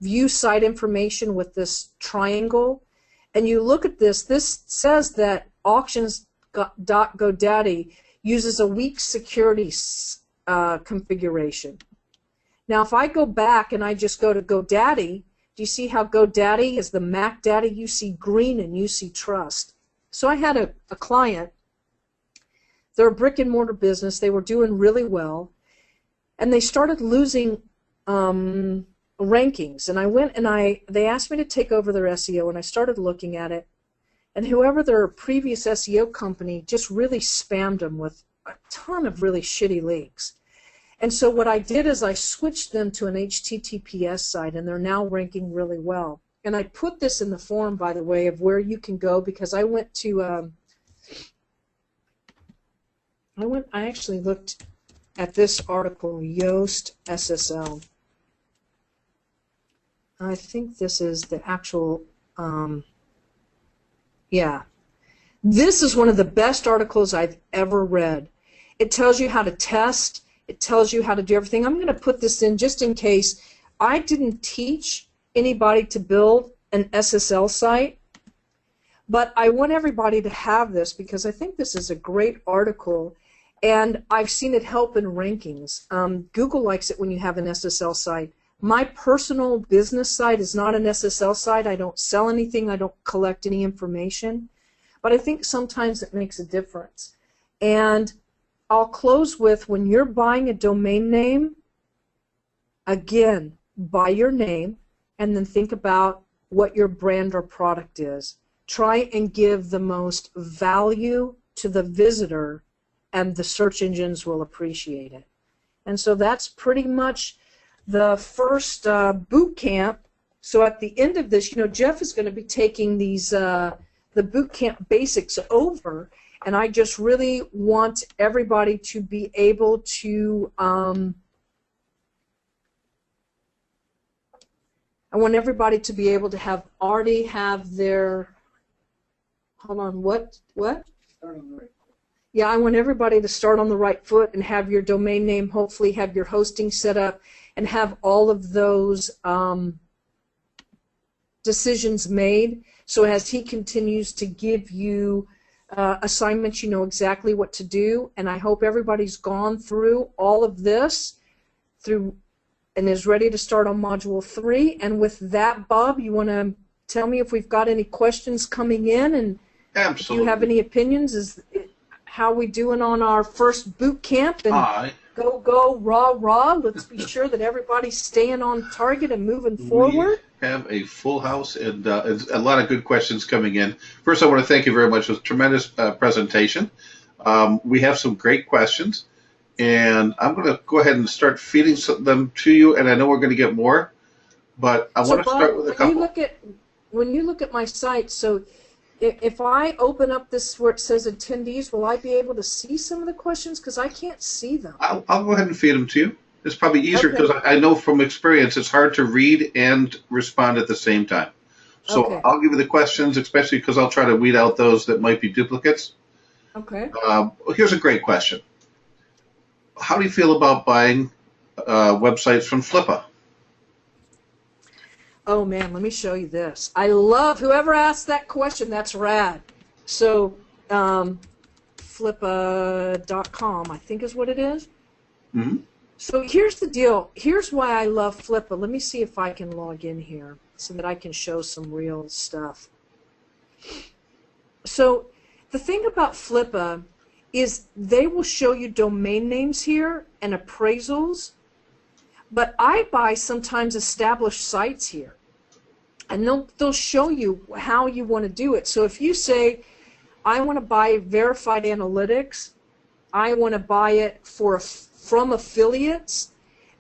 view site information with this triangle, and you look at this says that auctions.godaddy uses a weak security configuration. Now, if I go back and I just go to GoDaddy, do you see how GoDaddy is the Mac Daddy? You see green and you see trust. So I had a client. They're a brick and mortar business. They were doing really well, and they started losing rankings. And I went and they asked me to take over their SEO, and I started looking at it. And whoever their previous SEO company just really spammed them with a ton of really shitty links. And so what I did is I switched them to an HTTPS site, and they're now ranking really well. And I put this in the forum, by the way, of where you can go, because I went to I actually looked at this article, Yoast SSL. I think this is the actual, yeah. This is one of the best articles I've ever read. It tells you how to test. It tells you how to do everything. I'm going to put this in just in case. I didn't teach anybody to build an SSL site, but I want everybody to have this because I think this is a great article, and I've seen it help in rankings. Google likes it when you have an SSL site. My personal business site is not an SSL site. I don't sell anything. I don't collect any information, but I think sometimes it makes a difference. And I'll close with, when you're buying a domain name, again, buy your name and then think about what your brand or product is. Try and give the most value to the visitor, and the search engines will appreciate it. And so that's pretty much the first boot camp. So at the end of this, Jeff is going to be taking these the boot camp basics over. And I just really want everybody to be able to, I want everybody to be able to already have their, hold on, what? Start on the right foot. Yeah, I want everybody to start on the right foot and have your domain name, hopefully have your hosting set up, and have all of those decisions made. So as he continues to give you assignments, you know exactly what to do, and I hope everybody's gone through all of this and is ready to start on Module 3. And with that, Bob, you want to tell me if we've got any questions coming in, and Absolutely. If you have any opinions, how are we doing on our first boot camp? And go, rah. Let's be sure that everybody's staying on target and moving forward. We have a full house and a lot of good questions coming in. First, I want to thank you very much. It was a tremendous presentation. We have some great questions, and I'm going to go ahead and start feeding them to you, and I know we're going to get more, but I want to start with a couple. When you look at my site, so if I open up this where it says attendees, will I be able to see some of the questions? Because I can't see them. I'll go ahead and feed them to you. It's probably easier Okay. because I know from experience it's hard to read and respond at the same time. So Okay. I'll give you the questions, especially because I'll try to weed out those that might be duplicates. Okay. Here's a great question. How do you feel about buying websites from Flippa? Oh man, let me show you this. I love whoever asked that question. That's rad. So, Flippa.com, I think is what it is. Mm-hmm. So here's the deal. Here's why I love Flippa. Let me see if I can log in here so that I can show some real stuff. So the thing about Flippa is they will show you domain names here and appraisals, but I buy sometimes established sites here, and they'll show you how you want to do it. So if you say, I want to buy verified analytics, I want to buy it from affiliates,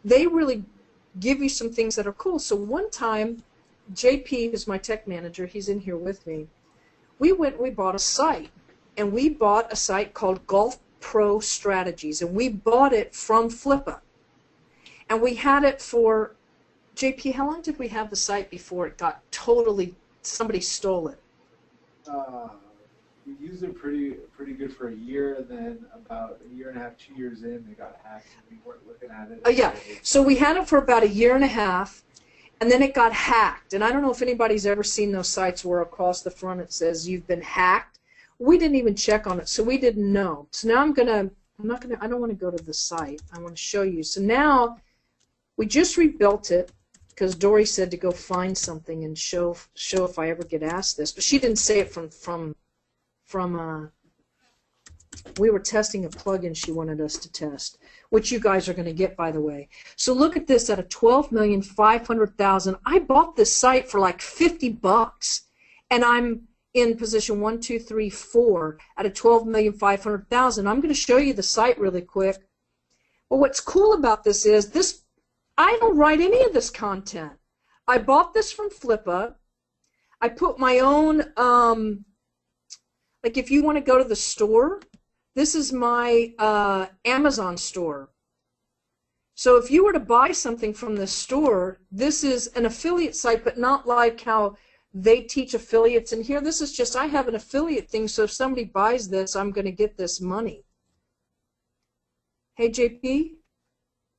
they really give you some things that are cool. So one time, JP, who's my tech manager, he's in here with me, we bought a site, and we bought a site called Golf Pro Strategies, and we bought it from Flippa. And we had it for, JP, how long did we have the site before it got totally, somebody stole it? We used it pretty good for a year, and then about a year and a half, 2 years in, it got hacked, and we weren't looking at it. Yeah, so we had it for about a year and a half, and then it got hacked. And I don't know if anybody's ever seen those sites where across the front it says you've been hacked. We didn't even check on it, so we didn't know. So now I don't want to go to the site. I want to show you. So now we just rebuilt it because Dory said to go find something and show if I ever get asked this. But she didn't say it from we were testing a plugin she wanted us to test, which you guys are going to get, by the way. So look at this, at a $12,500,000. I bought this site for like $50, and I'm in position 1, 2, 3, 4 at a $12,500,000. I'm going to show you the site really quick. Well, what's cool about this is I don't write any of this content. I bought this from Flippa. I put my own, like if you want to go to the store, this is my Amazon store. So if you were to buy something from the store, this is an affiliate site, but not like how they teach affiliates in here. This is just, I have an affiliate thing, so if somebody buys this, I'm going to get this money. Hey, JP,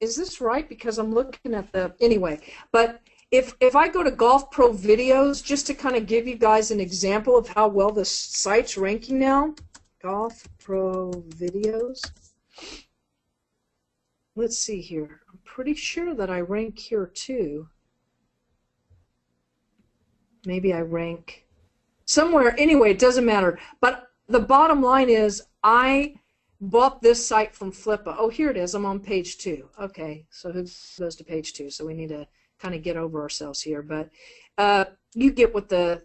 is this right? Because I'm looking at anyway. But if I go to Golf Pro Videos, just to kind of give you guys an example of how well this site's ranking now, Golf Pro Videos. Let's see here. I'm pretty sure that I rank here too. Maybe I rank somewhere. Anyway, it doesn't matter. But the bottom line is I bought this site from Flippa. Oh, here it is. I'm on page 2. Okay, so who goes to page 2? So we need to kind of get over ourselves here. But you get what the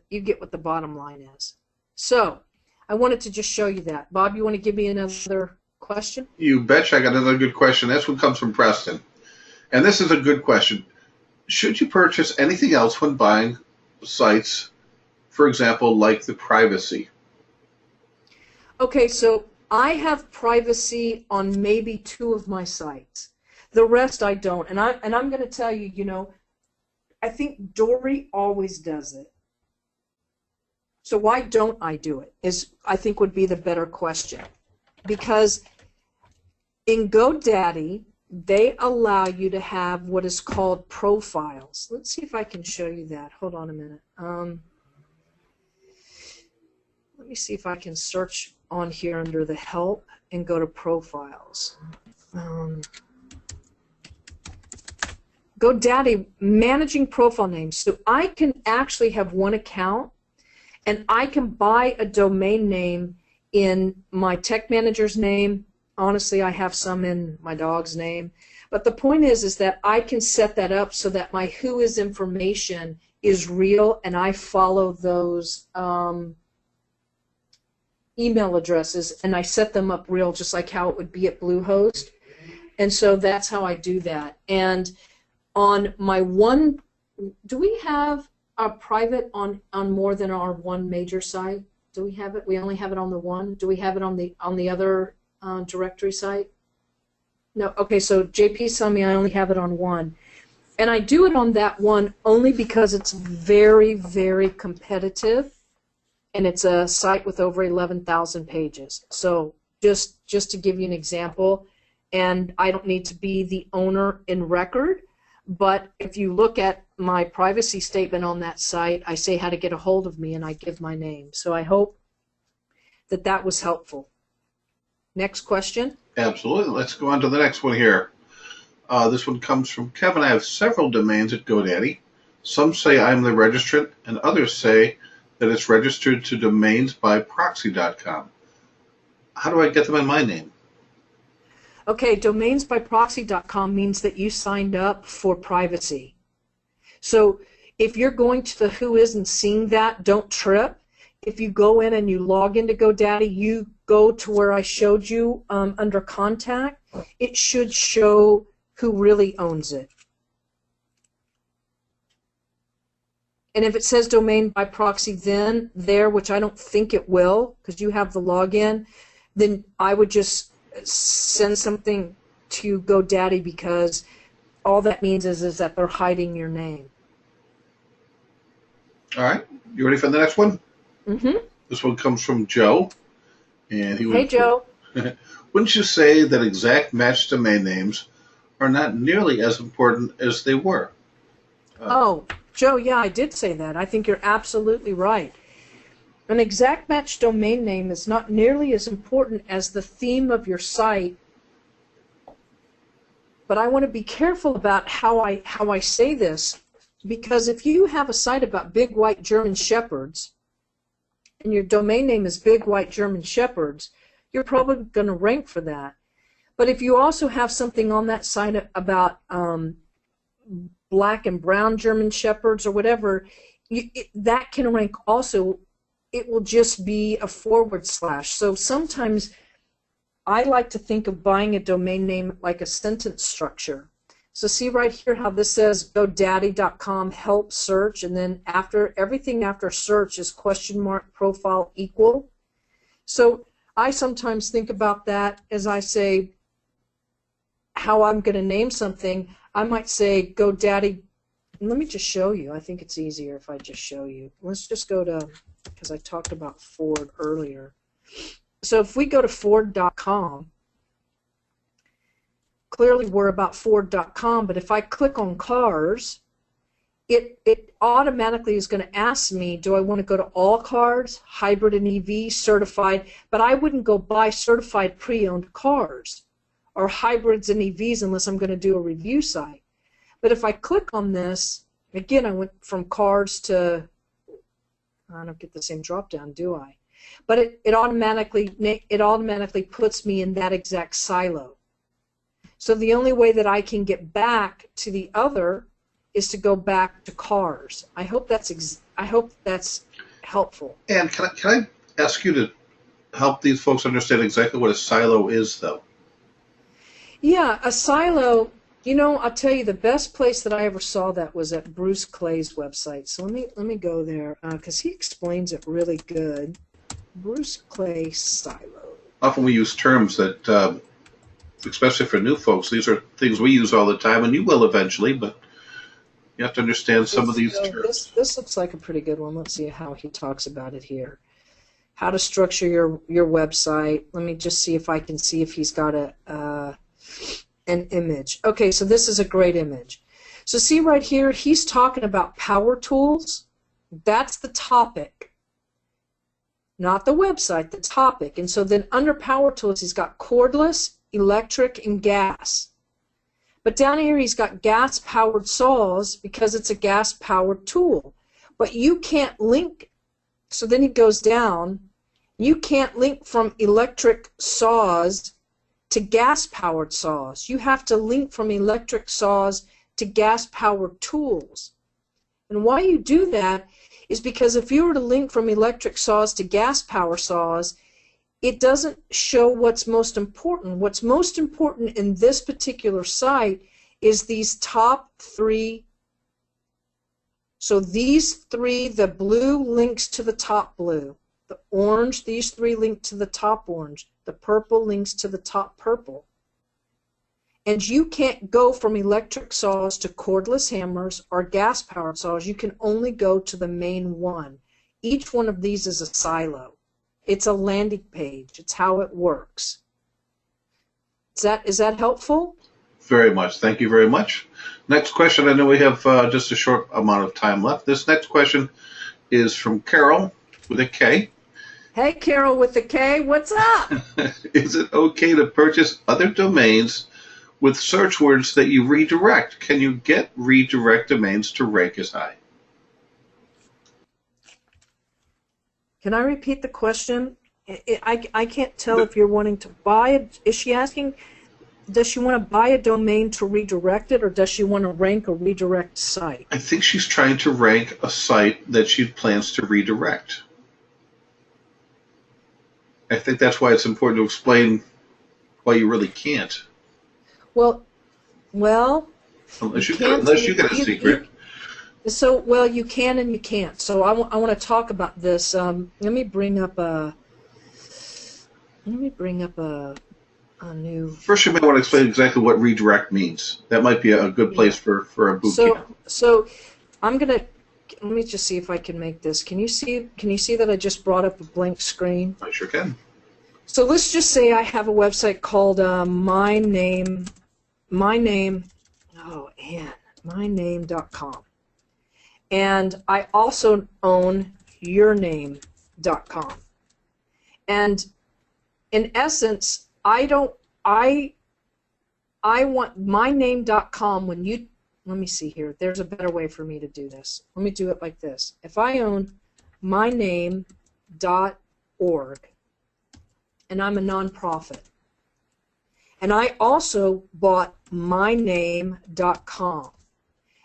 bottom line is. So I wanted to just show you that. Bob, you want to give me another question? You betcha. I got another good question. This one comes from Preston. And this is a good question. Should you purchase anything else when buying sites, for example, like the privacy? Okay, so I have privacy on maybe 2 of my sites. The rest I don't. And I'm going to tell you, you know, I think Dory always does it. So why don't I do it is, I think, would be the better question. Because in GoDaddy, they allow you to have what is called profiles. Let's see if I can show you that. Hold on a minute. Let me see if I can search on here under the help and go to profiles. GoDaddy, managing profile names. So I can actually have one account, and I can buy a domain name in my tech manager's name. Honestly, I have some in my dog's name. But the point is that I can set that up so that my who is information is real, and I follow those email addresses, and I set them up real, just like how it would be at Bluehost. And so that's how I do that. And on my one, do we have a private on more than our one major site? Do we have it? We only have it on the one. Do we have it on the other directory site? No. Okay, so JP's telling me I only have it on one. And I do it on that one only because it's very, very competitive, and it's a site with over 11,000 pages. So just to give you an example, and I don't need to be the owner in record, but if you look at my privacy statement on that site, I say how to get a hold of me, and I give my name. So I hope that that was helpful. Next question. Absolutely. Let's go on to the next one here. This one comes from Kevin. I have several domains at GoDaddy. Some say I'm the registrant, and others say that it's registered to domains by proxy.com. How do I get them in my name? Okay, domainsbyproxy.com means that you signed up for privacy. So if you're going to the who isn't seeing that, don't trip. If you go in and you log into GoDaddy, you go to where I showed you under contact. It should show who really owns it. And if it says domain by proxy then there, which I don't think it will because you have the login, then I would just send something to GoDaddy because all that means is that they're hiding your name. All right. You ready for the next one? Mm-hmm. This one comes from Joe. And Hey, Joe. Wouldn't you say that exact match domain names are not nearly as important as they were? Oh, Joe, yeah, I did say that. I think you're absolutely right. An exact match domain name is not nearly as important as the theme of your site, but I want to be careful about how I say this, because if you have a site about big white German shepherds and your domain name is big white German shepherds, you're probably going to rank for that. But if you also have something on that site about black and brown German shepherds or whatever, that can rank also. It will just be a / So sometimes I like to think of buying a domain name like a sentence structure. So see right here how this says GoDaddy.com help search, and then everything after search is ? Profile equal. So I sometimes think about that as I say how I'm going to name something. I might say GoDaddy. Let me just show you. I think it's easier if I just show you. Let's just go to, because I talked about Ford earlier. So if we go to Ford.com, clearly we're about Ford.com, but if I click on cars, it automatically is going to ask me, do I want to go to all cars, hybrid and EV, certified, but I wouldn't go buy certified pre-owned cars or hybrids and EVs unless I'm going to do a review site. But if I click on this, again, I went from cars to, I don't get the same drop down, do I? But it automatically puts me in that exact silo. So the only way that I can get back to the other is to go back to cars. I hope that's helpful. And can I ask you to help these folks understand exactly what a silo is, though? Yeah, a silo. You know, I'll tell you, the best place that I ever saw that was at Bruce Clay's website. So let me go there because he explains it really good. Bruce Clay silo. Often we use terms that, especially for new folks, these are things we use all the time, and you will eventually, but you have to understand some of these terms. This looks like a pretty good one. Let's see how he talks about it here. How to structure your website. Let me just see if I can see if he's got an image. Okay, so this is a great image. So see right here, he's talking about power tools. That's the topic, not the website, the topic. And so then under power tools, he's got cordless, electric, and gas. But down here, he's got gas-powered saws because it's a gas-powered tool. But you can't link, so then he goes down, you can't link from electric saws to gas-powered saws. You have to link from electric saws to gas-powered tools. And why you do that is because if you were to link from electric saws to gas-power saws, it doesn't show what's most important. What's most important in this particular site is these top three. So these three, the blue links to the top blue. The orange, these three link to the top orange. The purple links to the top purple. And you can't go from electric saws to cordless hammers or gas-powered saws. You can only go to the main one. Each one of these is a silo. It's a landing page. It's how it works. Is that helpful? Very much. Thank you very much. Next question. I know we have just a short amount of time left. This next question is from Carol with a K. Hey, Carol with a K. What's up? Is it okay to purchase other domains with search words that you redirect? Can you get redirect domains to rank as high? Can I repeat the question? I can't tell if you're wanting to buy it. Is she asking, does she want to buy a domain to redirect it, or does she want to rank a redirect site? I think she's trying to rank a site that she plans to redirect. I think that's why it's important to explain why you really can't. Well, unless you get a secret. So, you can and you can't. So I want to talk about this. Let me bring up a new. First, you might want to explain exactly what redirect means. That might be a good place for a boot camp. So let me just see if I can make this. Can you see that I just brought up a blank screen? I sure can. So let's just say I have a website called myname.com. And I also own yourname.com. And in essence, I want myname.com when you, let me see here, there's a better way for me to do this. Let me do it like this. If I own myname.org, and I'm a nonprofit, and I also bought myname.com,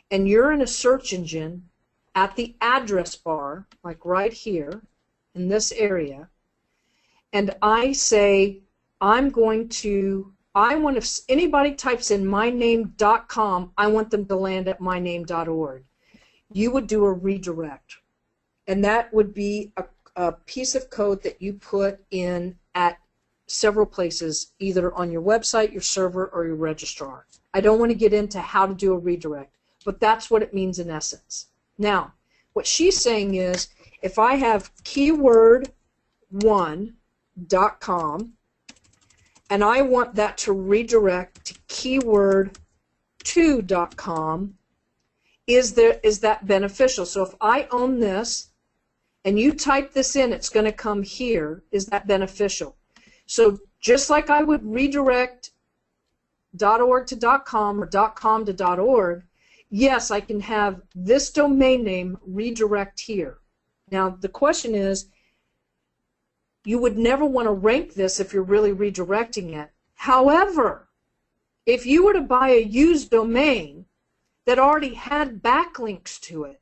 and you're in a search engine at the address bar, like right here in this area, and I say, if anybody types in myname.com, I want them to land at myname.org. You would do a redirect, and that would be a piece of code that you put in at several places, either on your website, your server, or your registrar. I don't want to get into how to do a redirect, but that's what it means in essence. Now, what she's saying is, if I have keyword1.com, and I want that to redirect to keyword2.com, is that beneficial? So if I own this, and you type this in, it's going to come here. Is that beneficial? So just like I would redirect .org to .com or .com to .org, yes, I can have this domain name redirect here. Now the question is, you would never want to rank this if you're really redirecting it. However, if you were to buy a used domain that already had backlinks to it,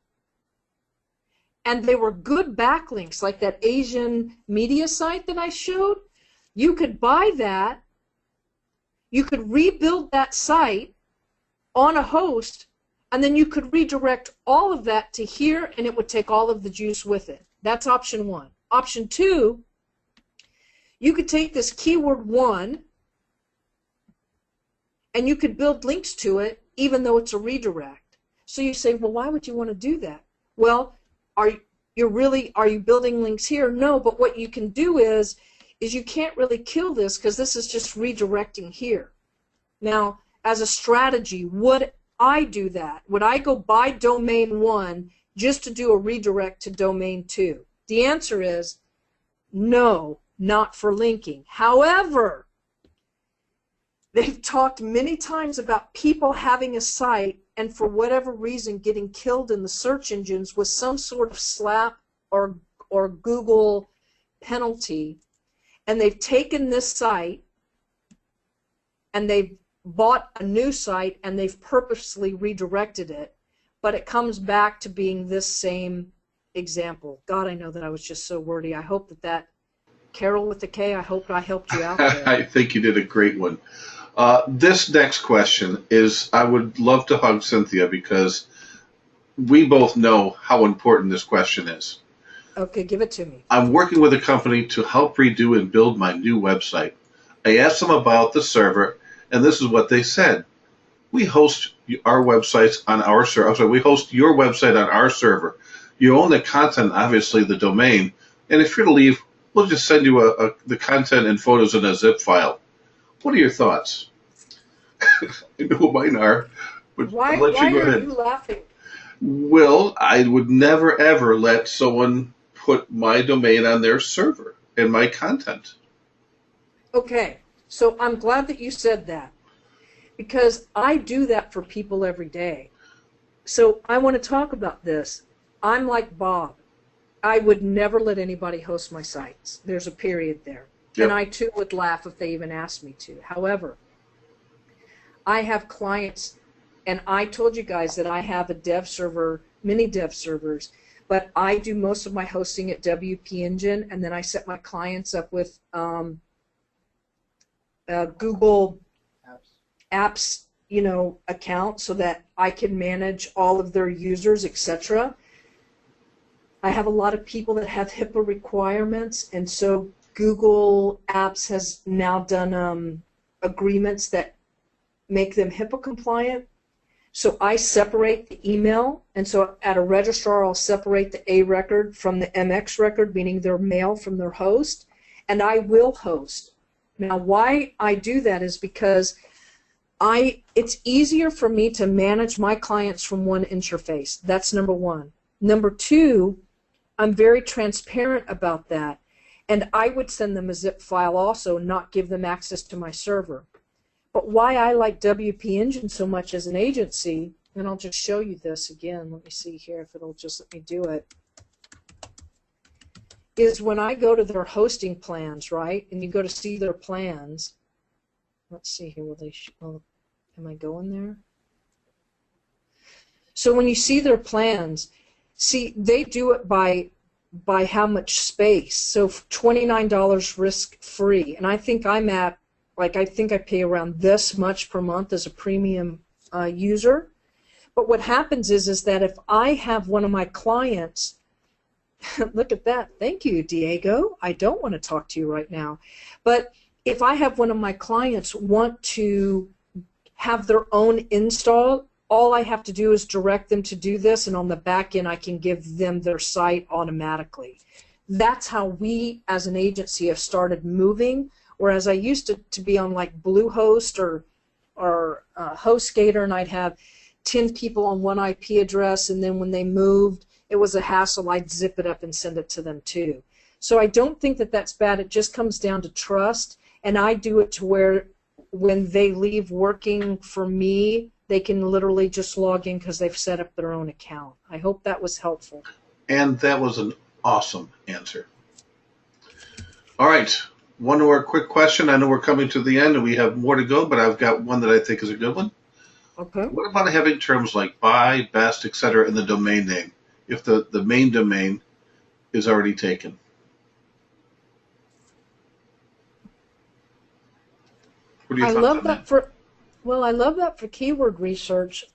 and they were good backlinks, like that Asian media site that I showed, you could buy that, you could rebuild that site on a host, and then you could redirect all of that to here, and it would take all of the juice with it. That's option one. Option two, you could take this keyword 1, and you could build links to it, even though it's a redirect. So you say, well, why would you want to do that? Well, are you building links here? No, but what you can do is you can't really kill this, because this is just redirecting here. Now, as a strategy, would I do that? Would I go buy domain 1 just to do a redirect to domain 2? The answer is no, not for linking. However, they've talked many times about people having a site and for whatever reason getting killed in the search engines with some sort of slap or Google penalty, and they've taken this site and they've bought a new site and they've purposely redirected it, but it comes back to being this same example. God, I know that I was just so wordy. I hope that Carol with the K, I hope I helped you out there. I think you did a great one. This next question is, I would love to hug Cynthia, because we both know how important this question is. Okay, give it to me. I'm working with a company to help redo and build my new website. I asked them about the server, and this is what they said. We host our websites on our server. I'm sorry, we host your website on our server. You own the content, obviously the domain, and if you're to leave, we'll just send you the content and photos in a zip file. What are your thoughts? I know what mine are, but I'll let you Why go are ahead. you laughing? Well, I would never ever let someone put my domain on their server and my content. Okay, so I'm glad that you said that because I do that for people every day. So I want to talk about this. I'm like Bob. I would never let anybody host my sites. There's a period there. And Yep. I too would laugh if they even asked me to. However, I have clients, and I told you guys that I have a dev server, many dev servers, but I do most of my hosting at WP Engine, and then I set my clients up with Google Apps, account so that I can manage all of their users, etc. I have a lot of people that have HIPAA requirements, and so Google Apps has now done agreements that make them HIPAA compliant. So I separate the email, and so at a registrar I'll separate the A record from the MX record, meaning their mail from their host, and I will host. Now why I do that is because it's easier for me to manage my clients from one interface. That's number one. Number two, I'm very transparent about that, and I would send them a zip file also, not give them access to my server. But why I like WP Engine so much as an agency, and I'll just show you this again. Let me see here if it'll just let me do it, is when I go to their hosting plans, right, and you go to see their plans. Let's see here. Am I going there? So when you see their plans, see, they do it by how much space. So $29 risk-free, and I think I'm at, I think I pay around this much per month as a premium user. But what happens is that if I have one of my clients, look at that, thank you, Diego. I don't want to talk to you right now. But if I have one of my clients want to have their own install, all I have to do is direct them to do this, and on the back end I can give them their site automatically. That's how we as an agency have started moving, whereas I used to be on like Bluehost or HostGator, and I'd have 10 people on one IP address, and then when they moved, it was a hassle. I'd zip it up and send it to them too. So I don't think that that's bad. It just comes down to trust, and I do it to where when they leave working for me, they can literally just log in because they've set up their own account. I hope that was helpful. And that was an awesome answer. All right. One more quick question. I know we're coming to the end and we have more to go, but I've got one that I think is a good one. Okay. What about having terms like buy, best, etc. in the domain name if the main domain is already taken? What are your I thoughts love on that? that I love that for keyword research.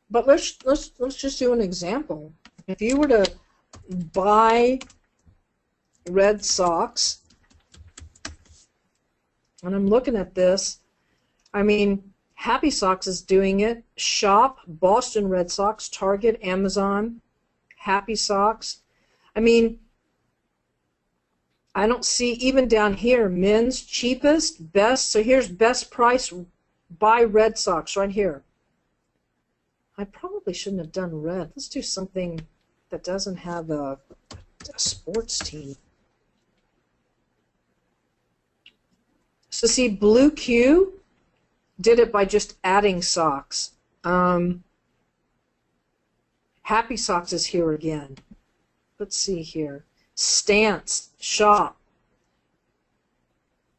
But let's just do an example. If you were to buy Red Sox, and I'm looking at this, I mean, Happy Sox is doing it. Shop, Boston Red Sox, Target, Amazon, Happy Sox. I mean, I don't see, even down here, men's cheapest, best. So here's best price, buy Red Sox right here. I probably shouldn't have done red. Let's do something that doesn't have a sports team. So see, Blue Q did it by just adding socks. Happy Socks is here again. Let's see here. Stance, shop.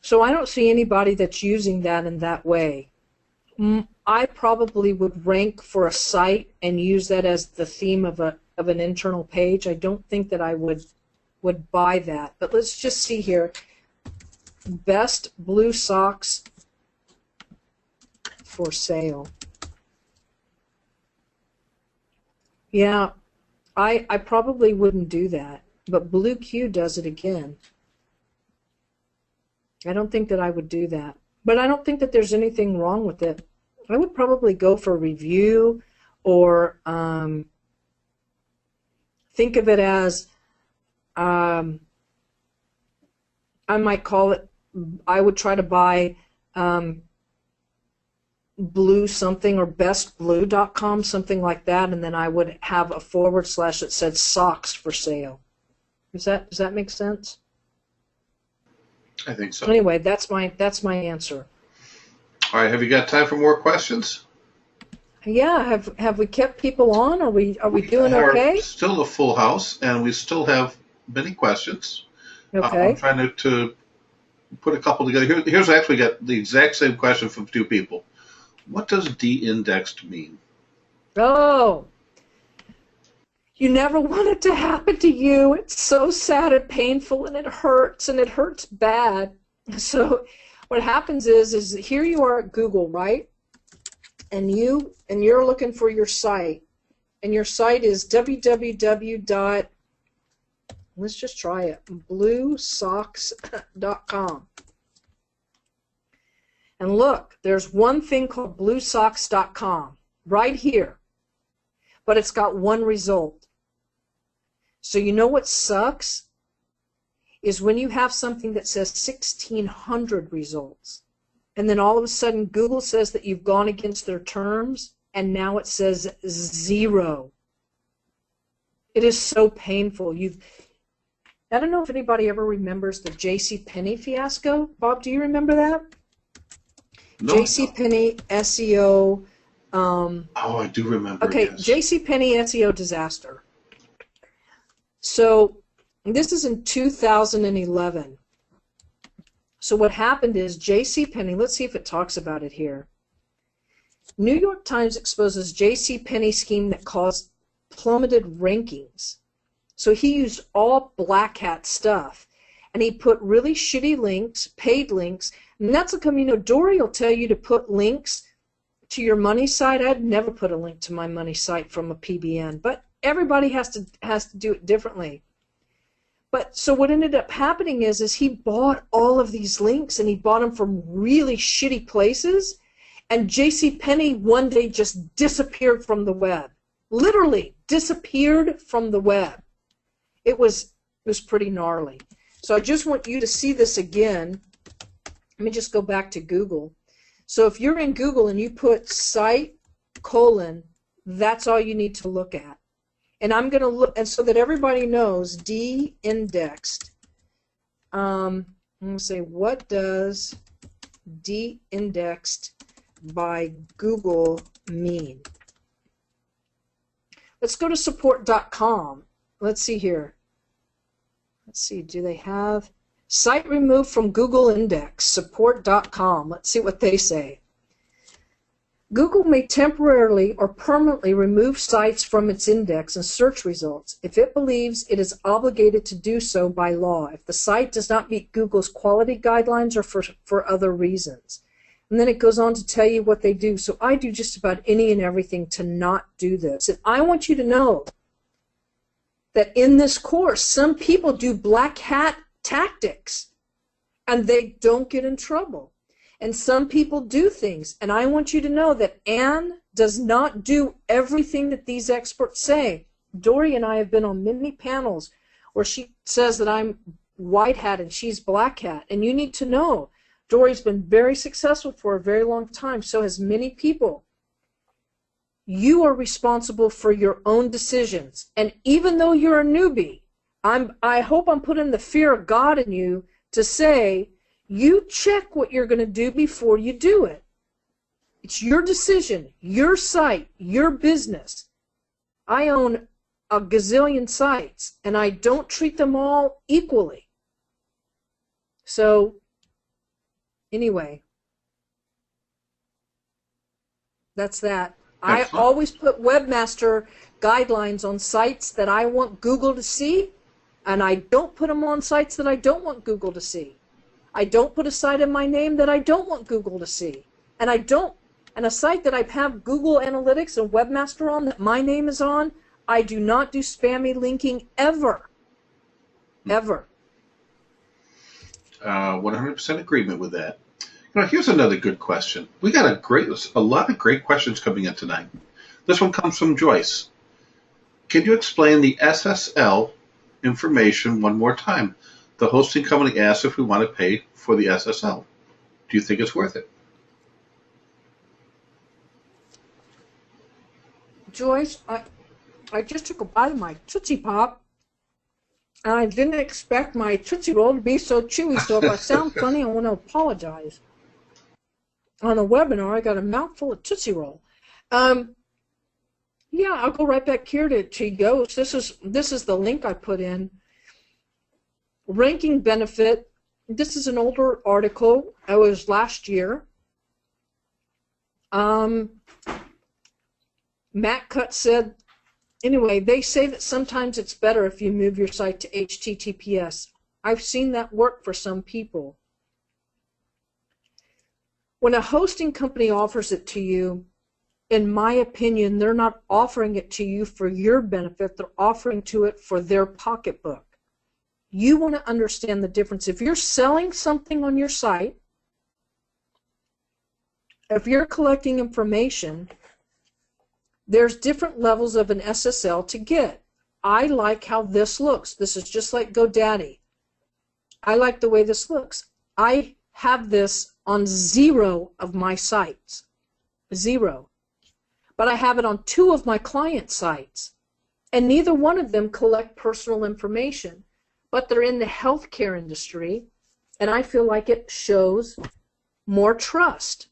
So I don't see anybody that's using that in that way. I probably would rank for a site and use that as the theme of an internal page. I don't think that I would buy that. But let's just see here. Best blue socks for sale. Yeah, I probably wouldn't do that, but Blue Q does it again. I don't think that I would do that, but I don't think that there's anything wrong with it. I would probably go for review, or think of it as, I might call it, I would try to buy blue something or bestblue.com, something like that, and then I would have a / that said socks for sale. Does that make sense? I think so. Anyway, that's my answer. All right, have you got time for more questions? Yeah, have we kept people on? Are we doing okay? Still a full house, and we still have many questions. Okay. I'm trying to put a couple together. Here's actually got the exact same question from two people. What does de-indexed mean? Oh, you never want it to happen to you. It's so sad and painful, and it hurts bad. So what happens is here you are at Google, right? And you're looking for your site, and your site is www. Let's just try it, bluesocks.com. And look, there's one thing called bluesocks.com right here, but it's got one result. So you know what sucks? Is when you have something that says 1,600 results, and then all of a sudden Google says that you've gone against their terms, and now it says 0. It is so painful. I don't know if anybody ever remembers the JCPenney fiasco. Bob, do you remember that? No. JCPenney SEO. Oh, I do remember. Okay, yes. JCPenney SEO disaster. So this is in 2011. So what happened is JCPenney, let's see if it talks about it here. New York Times exposes JCPenney scheme that caused plummeted rankings. So he used all black hat stuff, and he put really shitty links, paid links, and that's like, Dory will tell you to put links to your money site. I'd never put a link to my money site from a PBN, but everybody has to do it differently. But so what ended up happening is he bought all of these links, and he bought them from really shitty places, and JCPenney one day just disappeared from the web. Literally disappeared from the web. It was pretty gnarly. So I just want you to see this again. Let me just go back to Google. So if you're in Google and you put site : that's all you need to look at. And I'm going to look, and so that everybody knows, de-indexed. I'm going to say, what does de-indexed by Google mean? Let's go to support.com. Let's see here. Let's see, do they have site removed from Google index, support.com. Let's see what they say. Google may temporarily or permanently remove sites from its index and search results if it believes it is obligated to do so by law, if the site does not meet Google's quality guidelines or for other reasons. And then it goes on to tell you what they do. So I do just about any and everything to not do this. And I want you to know that in this course, some people do black hat tactics, and they don't get in trouble. And some people do things, and I want you to know that Anne does not do everything that these experts say. Dory and I have been on many panels where she says that I'm white hat and she's black hat, and you need to know Dory's been very successful for a very long time, so has many people. You are responsible for your own decisions, and even though you're a newbie, I hope I'm putting the fear of God in you to say, you check what you're going to do before you do it. It's your decision, your site, your business. I own a gazillion sites, and I don't treat them all equally. So, anyway, that's that. Excellent. I always put webmaster guidelines on sites that I want Google to see, and I don't put them on sites that I don't want Google to see. I don't put a site in my name that I don't want Google to see. And a site that I have Google Analytics and Webmaster on that my name is on, I do not do spammy linking ever. Ever. 100% agreement with that. Here's another good question. We got a lot of great questions coming in tonight. This one comes from Joyce. Can you explain the SSL information one more time? The hosting company asks if we want to pay for the SSL. Do you think it's worth it? Joyce, I just took a bite of my Tootsie Pop, and I didn't expect my Tootsie Roll to be so chewy, so if I sound funny, I want to apologize. On a webinar, I got a mouthful of Tootsie Roll. Yeah, I'll go right back here to Yoast. This is the link I put in. Ranking benefit. This is an older article. It was last year. Matt Cutt said, anyway, they say that sometimes it's better if you move your site to HTTPS. I've seen that work for some people. When a hosting company offers it to you, in my opinion, they're not offering it to you for your benefit. They're offering to it for their pocketbook. You want to understand the difference. If you're selling something on your site, if you're collecting information, there's different levels of an SSL to get. I like how this looks. This is just like GoDaddy. I like the way this looks. I have this on 0 of my sites. 0. But I have it on 2 of my client sites. And neither one of them collect personal information. But they're in the healthcare industry, and I feel like it shows more trust.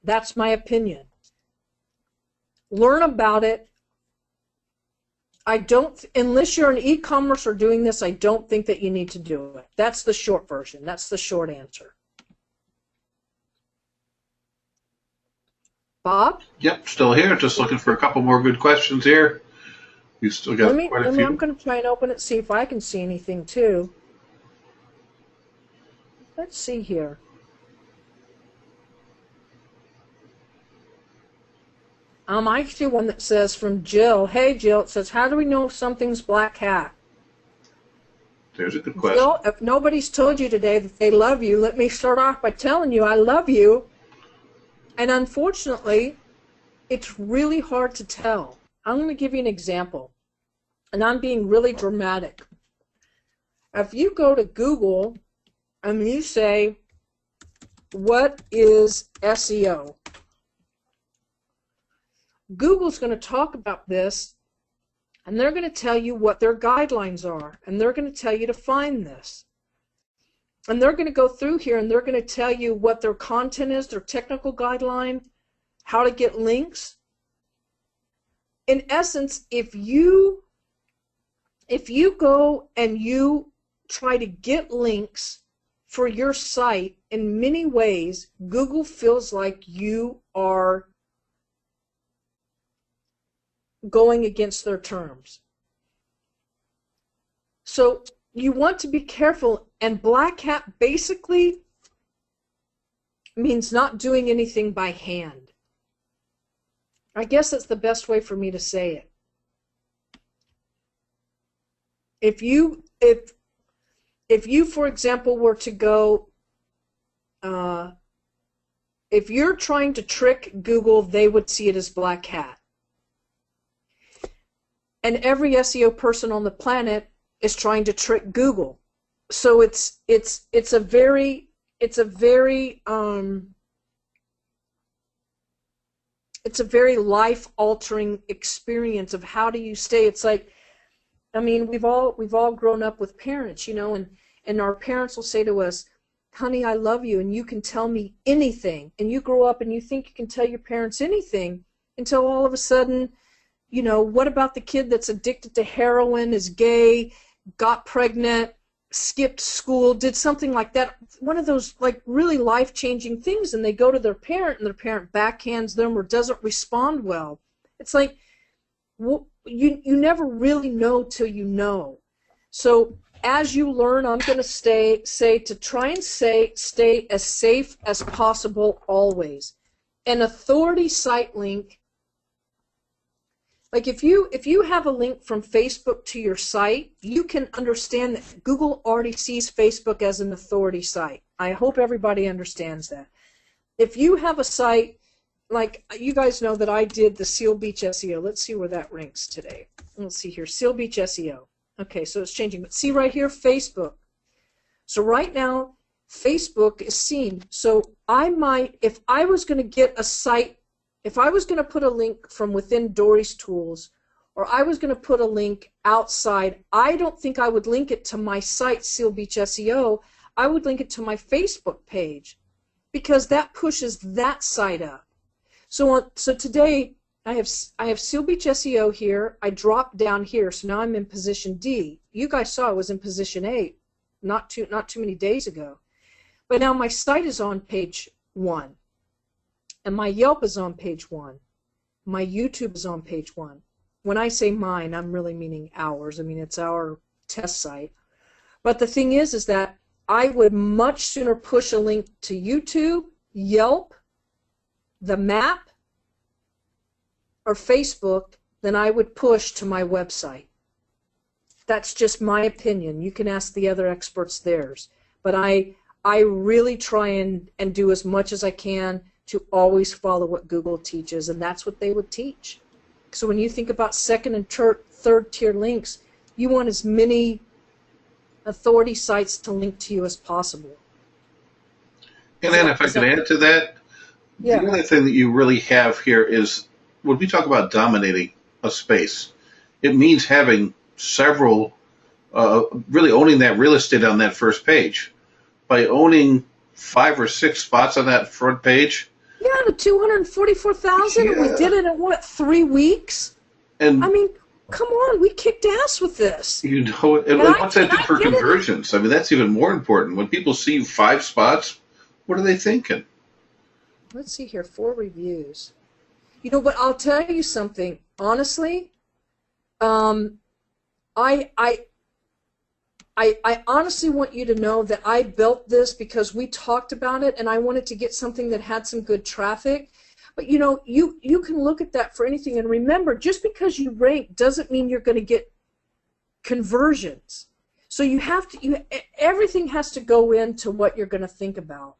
That's my opinion. Learn about it. Unless you're in e-commerce or doing this, I don't think that you need to do it. That's the short version. That's the short answer. Bob? Yep, still here. Just looking for a couple more good questions here. We've still got quite a few. I'm going to try and open it, see if I can see anything too. Let's see here. I see one that says from Jill. Hey, Jill, it says, how do we know if something's black hat? There's a good question. Jill, if nobody's told you today that they love you, let me start off by telling you I love you. And unfortunately, it's really hard to tell. I'm going to give you an example, and I'm being really dramatic. If you go to Google and you say, what is SEO? Google's going to talk about this, and they're going to tell you what their guidelines are, and they're going to tell you to find this. And they're going to go through here, and they're going to tell you what their content is, their technical guideline, how to get links. In essence, if you go and you try to get links for your site, in many ways, Google feels like you are going against their terms. So you want to be careful, and black hat basically means not doing anything by hand. I guess that's the best way for me to say it. If you, for example, were to go, if you're trying to trick Google, they would see it as black hat. And every SEO person on the planet is trying to trick Google. So it's a very life-altering experience of how do you stay. It's like, I mean, we've all grown up with parents, you know, and our parents will say to us, honey, I love you, and you can tell me anything. And you grow up and you think you can tell your parents anything until all of a sudden, you know, what about the kid that's addicted to heroin, is gay, got pregnant, skipped school, did something like that, one of those like really life-changing things, and they go to their parent and their parent backhands them or doesn't respond well. It's like, you never really know till you know. So as you learn, I'm going to say to try and stay as safe as possible always. An authority site link, Like if you have a link from Facebook to your site, you can understand that Google already sees Facebook as an authority site. I hope everybody understands that. If you have a site, like you guys know that I did the Seal Beach SEO. Let's see where that ranks today. Let's see here, Seal Beach SEO. Okay, so it's changing. But see right here, Facebook. So right now, Facebook is seen. So I might, if I was going to get a site, if I was going to put a link from within Dory's Tools, or I was going to put a link outside, I don't think I would link it to my site, Seal Beach SEO. I would link it to my Facebook page, because that pushes that site up. So today I have Seal Beach SEO here. I dropped down here, so now I'm in position D. You guys saw I was in position A not too many days ago. But now my site is on page 1. And my Yelp is on page 1. My YouTube is on page 1. When I say mine, I'm really meaning ours. I mean, it's our test site. But the thing is that I would much sooner push a link to YouTube, Yelp, the map, or Facebook than I would push to my website. That's just my opinion. You can ask the other experts theirs. But I really try and do as much as I can to always follow what Google teaches, and that's what they would teach. So when you think about second and third tier links, you want as many authority sites to link to you as possible. And then if I can add to that, yeah. The other thing that you really have here is when we talk about dominating a space, it means having several, really owning that real estate on that first page. By owning 5 or 6 spots on that front page. Yeah, the 244,000. Yeah. We did it in what, 3 weeks? And I mean, come on, we kicked ass with this. You know, and what's that do for conversions? I mean, that's even more important. When people see 5 spots, what are they thinking? Let's see here, 4 reviews. You know, but I'll tell you something. Honestly, I honestly want you to know that I built this because we talked about it, and I wanted to get something that had some good traffic. But you know, you can look at that for anything, and remember, just because you rank doesn't mean you're going to get conversions. So you have to, everything has to go into what you're going to think about.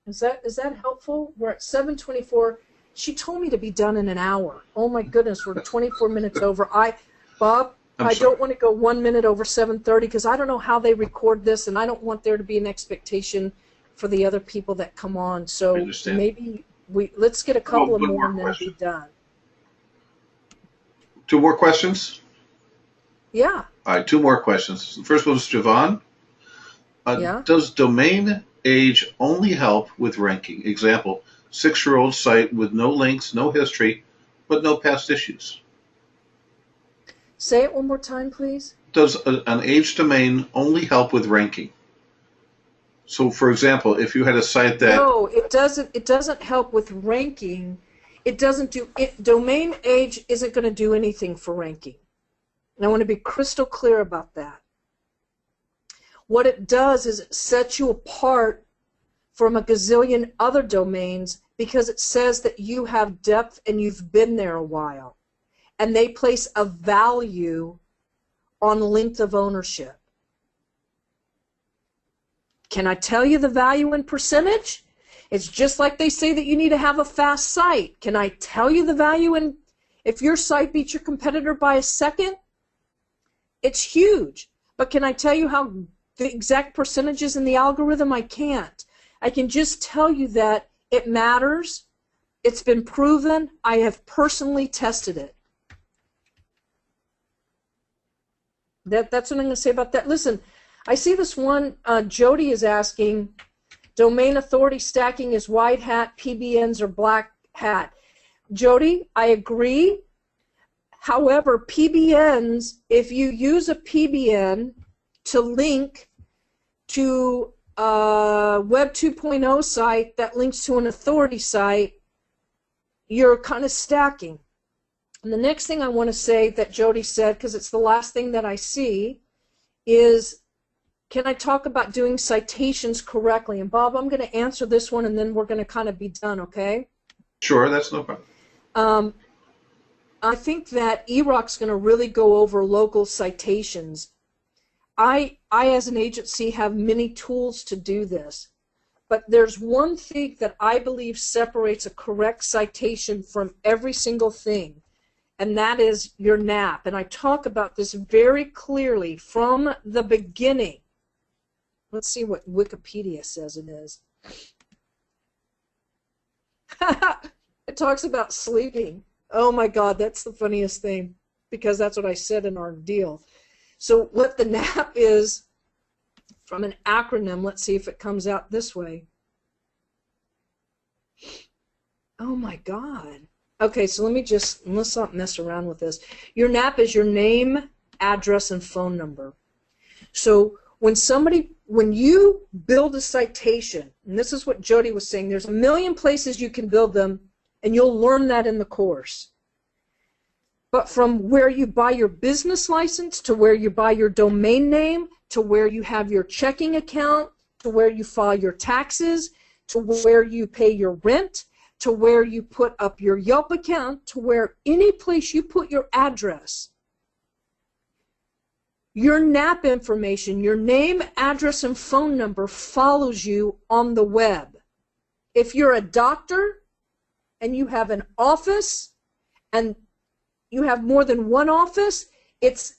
Is that helpful? We're at 7:24. She told me to be done in an hour. Oh my goodness, we're 24 minutes over. Bob, I don't want to go 1 minute over 7:30 because I don't know how they record this, and I don't want there to be an expectation for the other people that come on. So maybe let's get a couple of more and then be done. 2 more questions? Yeah. All right, 2 more questions. The first one's Javon. Yeah. Does domain age only help with ranking? Example, 6-year-old site with no links, no history, but no past issues. Say it one more time, please. Does an age domain only help with ranking? So, for example, if you had a site that... No, it doesn't. It doesn't help with ranking. It doesn't do it. Domain age isn't going to do anything for ranking. And I want to be crystal clear about that. What it does is it sets you apart from a gazillion other domains because it says that you have depth and you've been there a while. And they place a value on length of ownership. Can I tell you the value in percentage? It's just like they say that you need to have a fast site. Can I tell you the value in if your site beats your competitor by a second? It's huge. But can I tell you how the exact percentages in the algorithm? I can't. I can just tell you that it matters. It's been proven. I have personally tested it. That's what I'm going to say about that. Listen, I see this one, Jody is asking, domain authority stacking is white hat, PBNs are black hat. Jody, I agree. However, PBNs, if you use a PBN to link to a Web 2.0 site that links to an authority site, you're kind of stacking. And the next thing I want to say that Jody said, because it's the last thing that I see, is can I talk about doing citations correctly? And Bob, I'm going to answer this one, and then we're going to kind of be done, okay? Sure, that's no problem. I think that E-Rock's going to really go over local citations. I, as an agency, have many tools to do this. But there's one thing that I believe separates a correct citation from every single thing, and that is your NAP. And I talk about this very clearly from the beginning. Let's see what Wikipedia says it is. It talks about sleeping. Oh my God, that's the funniest thing, because that's what I said in our deal. So what the NAP is, from an acronym, let's see if it comes out this way. Oh my God. Okay, so let's not mess around with this. Your NAP is your name, address, and phone number. So when you build a citation, and this is what Jody was saying, there's a million places you can build them, and you'll learn that in the course. But from where you buy your business license, to where you buy your domain name, to where you have your checking account, to where you file your taxes, to where you pay your rent, to where you put up your Yelp account, to where any place you put your address, your NAP information, your name, address, and phone number follows you on the web. If you're a doctor and you have an office and you have more than one office, it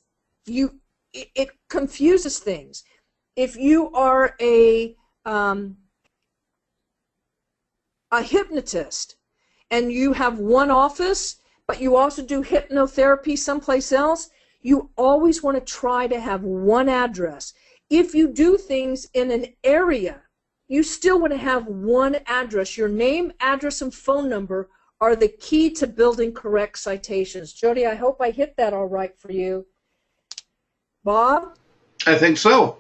confuses things. If you are a hypnotist and you have one office, but you also do hypnotherapy someplace else, you always want to try to have one address. If you do things in an area, you still want to have one address. Your name, address, and phone number are the key to building correct citations. Jody, I hope I hit that all right for you. Bob? I think so.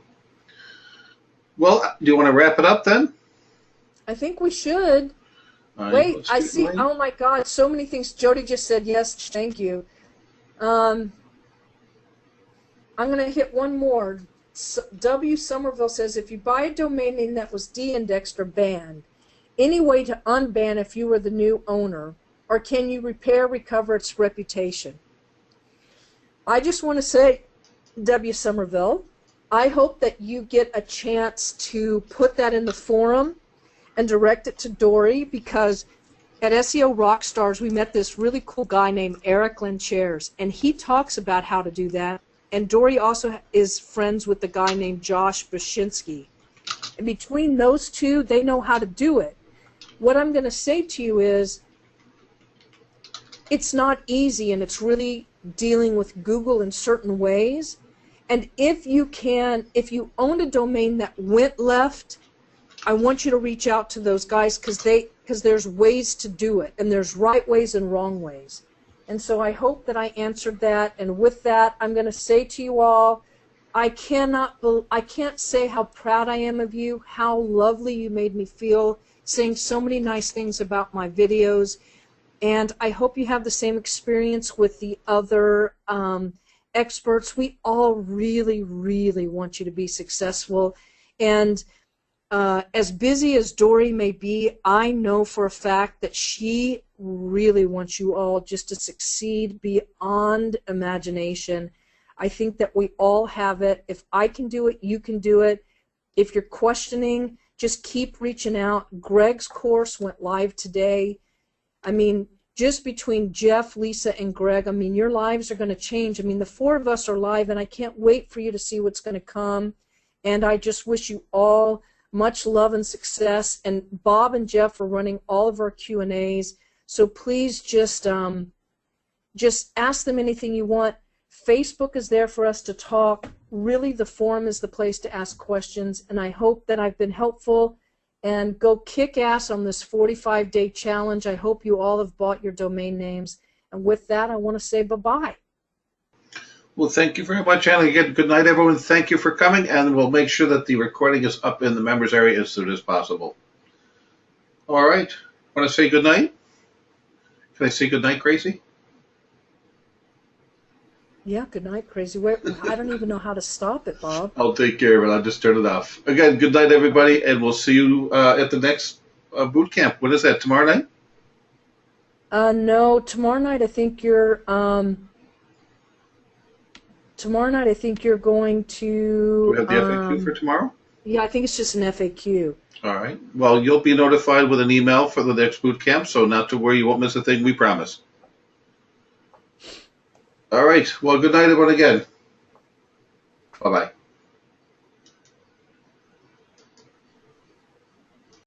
Well, do you want to wrap it up then? I think we should. Wait, I see. Oh my God, so many things. Jody just said yes, thank you. I'm going to hit one more. W. Somerville says, if you buy a domain name that was de-indexed or banned, any way to unban if you were the new owner, or can you repair, recover its reputation? I just want to say, W. Somerville, I hope that you get a chance to put that in the forum and direct it to Dory, because at SEO Rockstars we met this really cool guy named Eric Lanchairs, and he talks about how to do that. And Dory also is friends with the guy named Josh Bashinsky. And between those two, they know how to do it. What I'm going to say to you is, it's not easy, and it's really dealing with Google in certain ways. And if you own a domain that went left, I want you to reach out to those guys, because there's ways to do it, and there's right ways and wrong ways. And so I hope that I answered that. And with that, I'm going to say to you all, I can't say how proud I am of you, how lovely you made me feel, saying so many nice things about my videos. And I hope you have the same experience with the other experts. We all really, really want you to be successful. And as busy as Dory may be, I know for a fact that she really wants you all just to succeed beyond imagination. I think that we all have it. If I can do it, you can do it. If you're questioning, just keep reaching out. Greg's course went live today. I mean, just between Jeff, Lisa, and Greg, I mean, your lives are going to change. I mean, the four of us are live, and I can't wait for you to see what's going to come. And I just wish you all much love and success. And Bob and Jeff are running all of our Q&As, so please just ask them anything you want. Facebook is there for us to talk. Really, the forum is the place to ask questions, and I hope that I've been helpful. And go kick ass on this 45-day challenge. I hope you all have bought your domain names. And with that, I want to say bye-bye. Well, thank you very much, Anna. Again, good night, everyone. Thank you for coming, and we'll make sure that the recording is up in the members area as soon as possible. All right. Want to say good night? Can I say good night, Gracie? Yeah, good night, Crazy. Wait, I don't even know how to stop it, Bob. I'll take care of it. I'll just turn it off. Again, good night, everybody, and we'll see you at the next boot camp. What is that, tomorrow night? No, tomorrow night I think you're going Do we to have the FAQ for tomorrow? yeah, I think it's just an FAQ. All right. Well, you'll be notified with an email for the next boot camp, so not to worry, you won't miss a thing, we promise. All right. Well, good night, everyone, again. Bye-bye.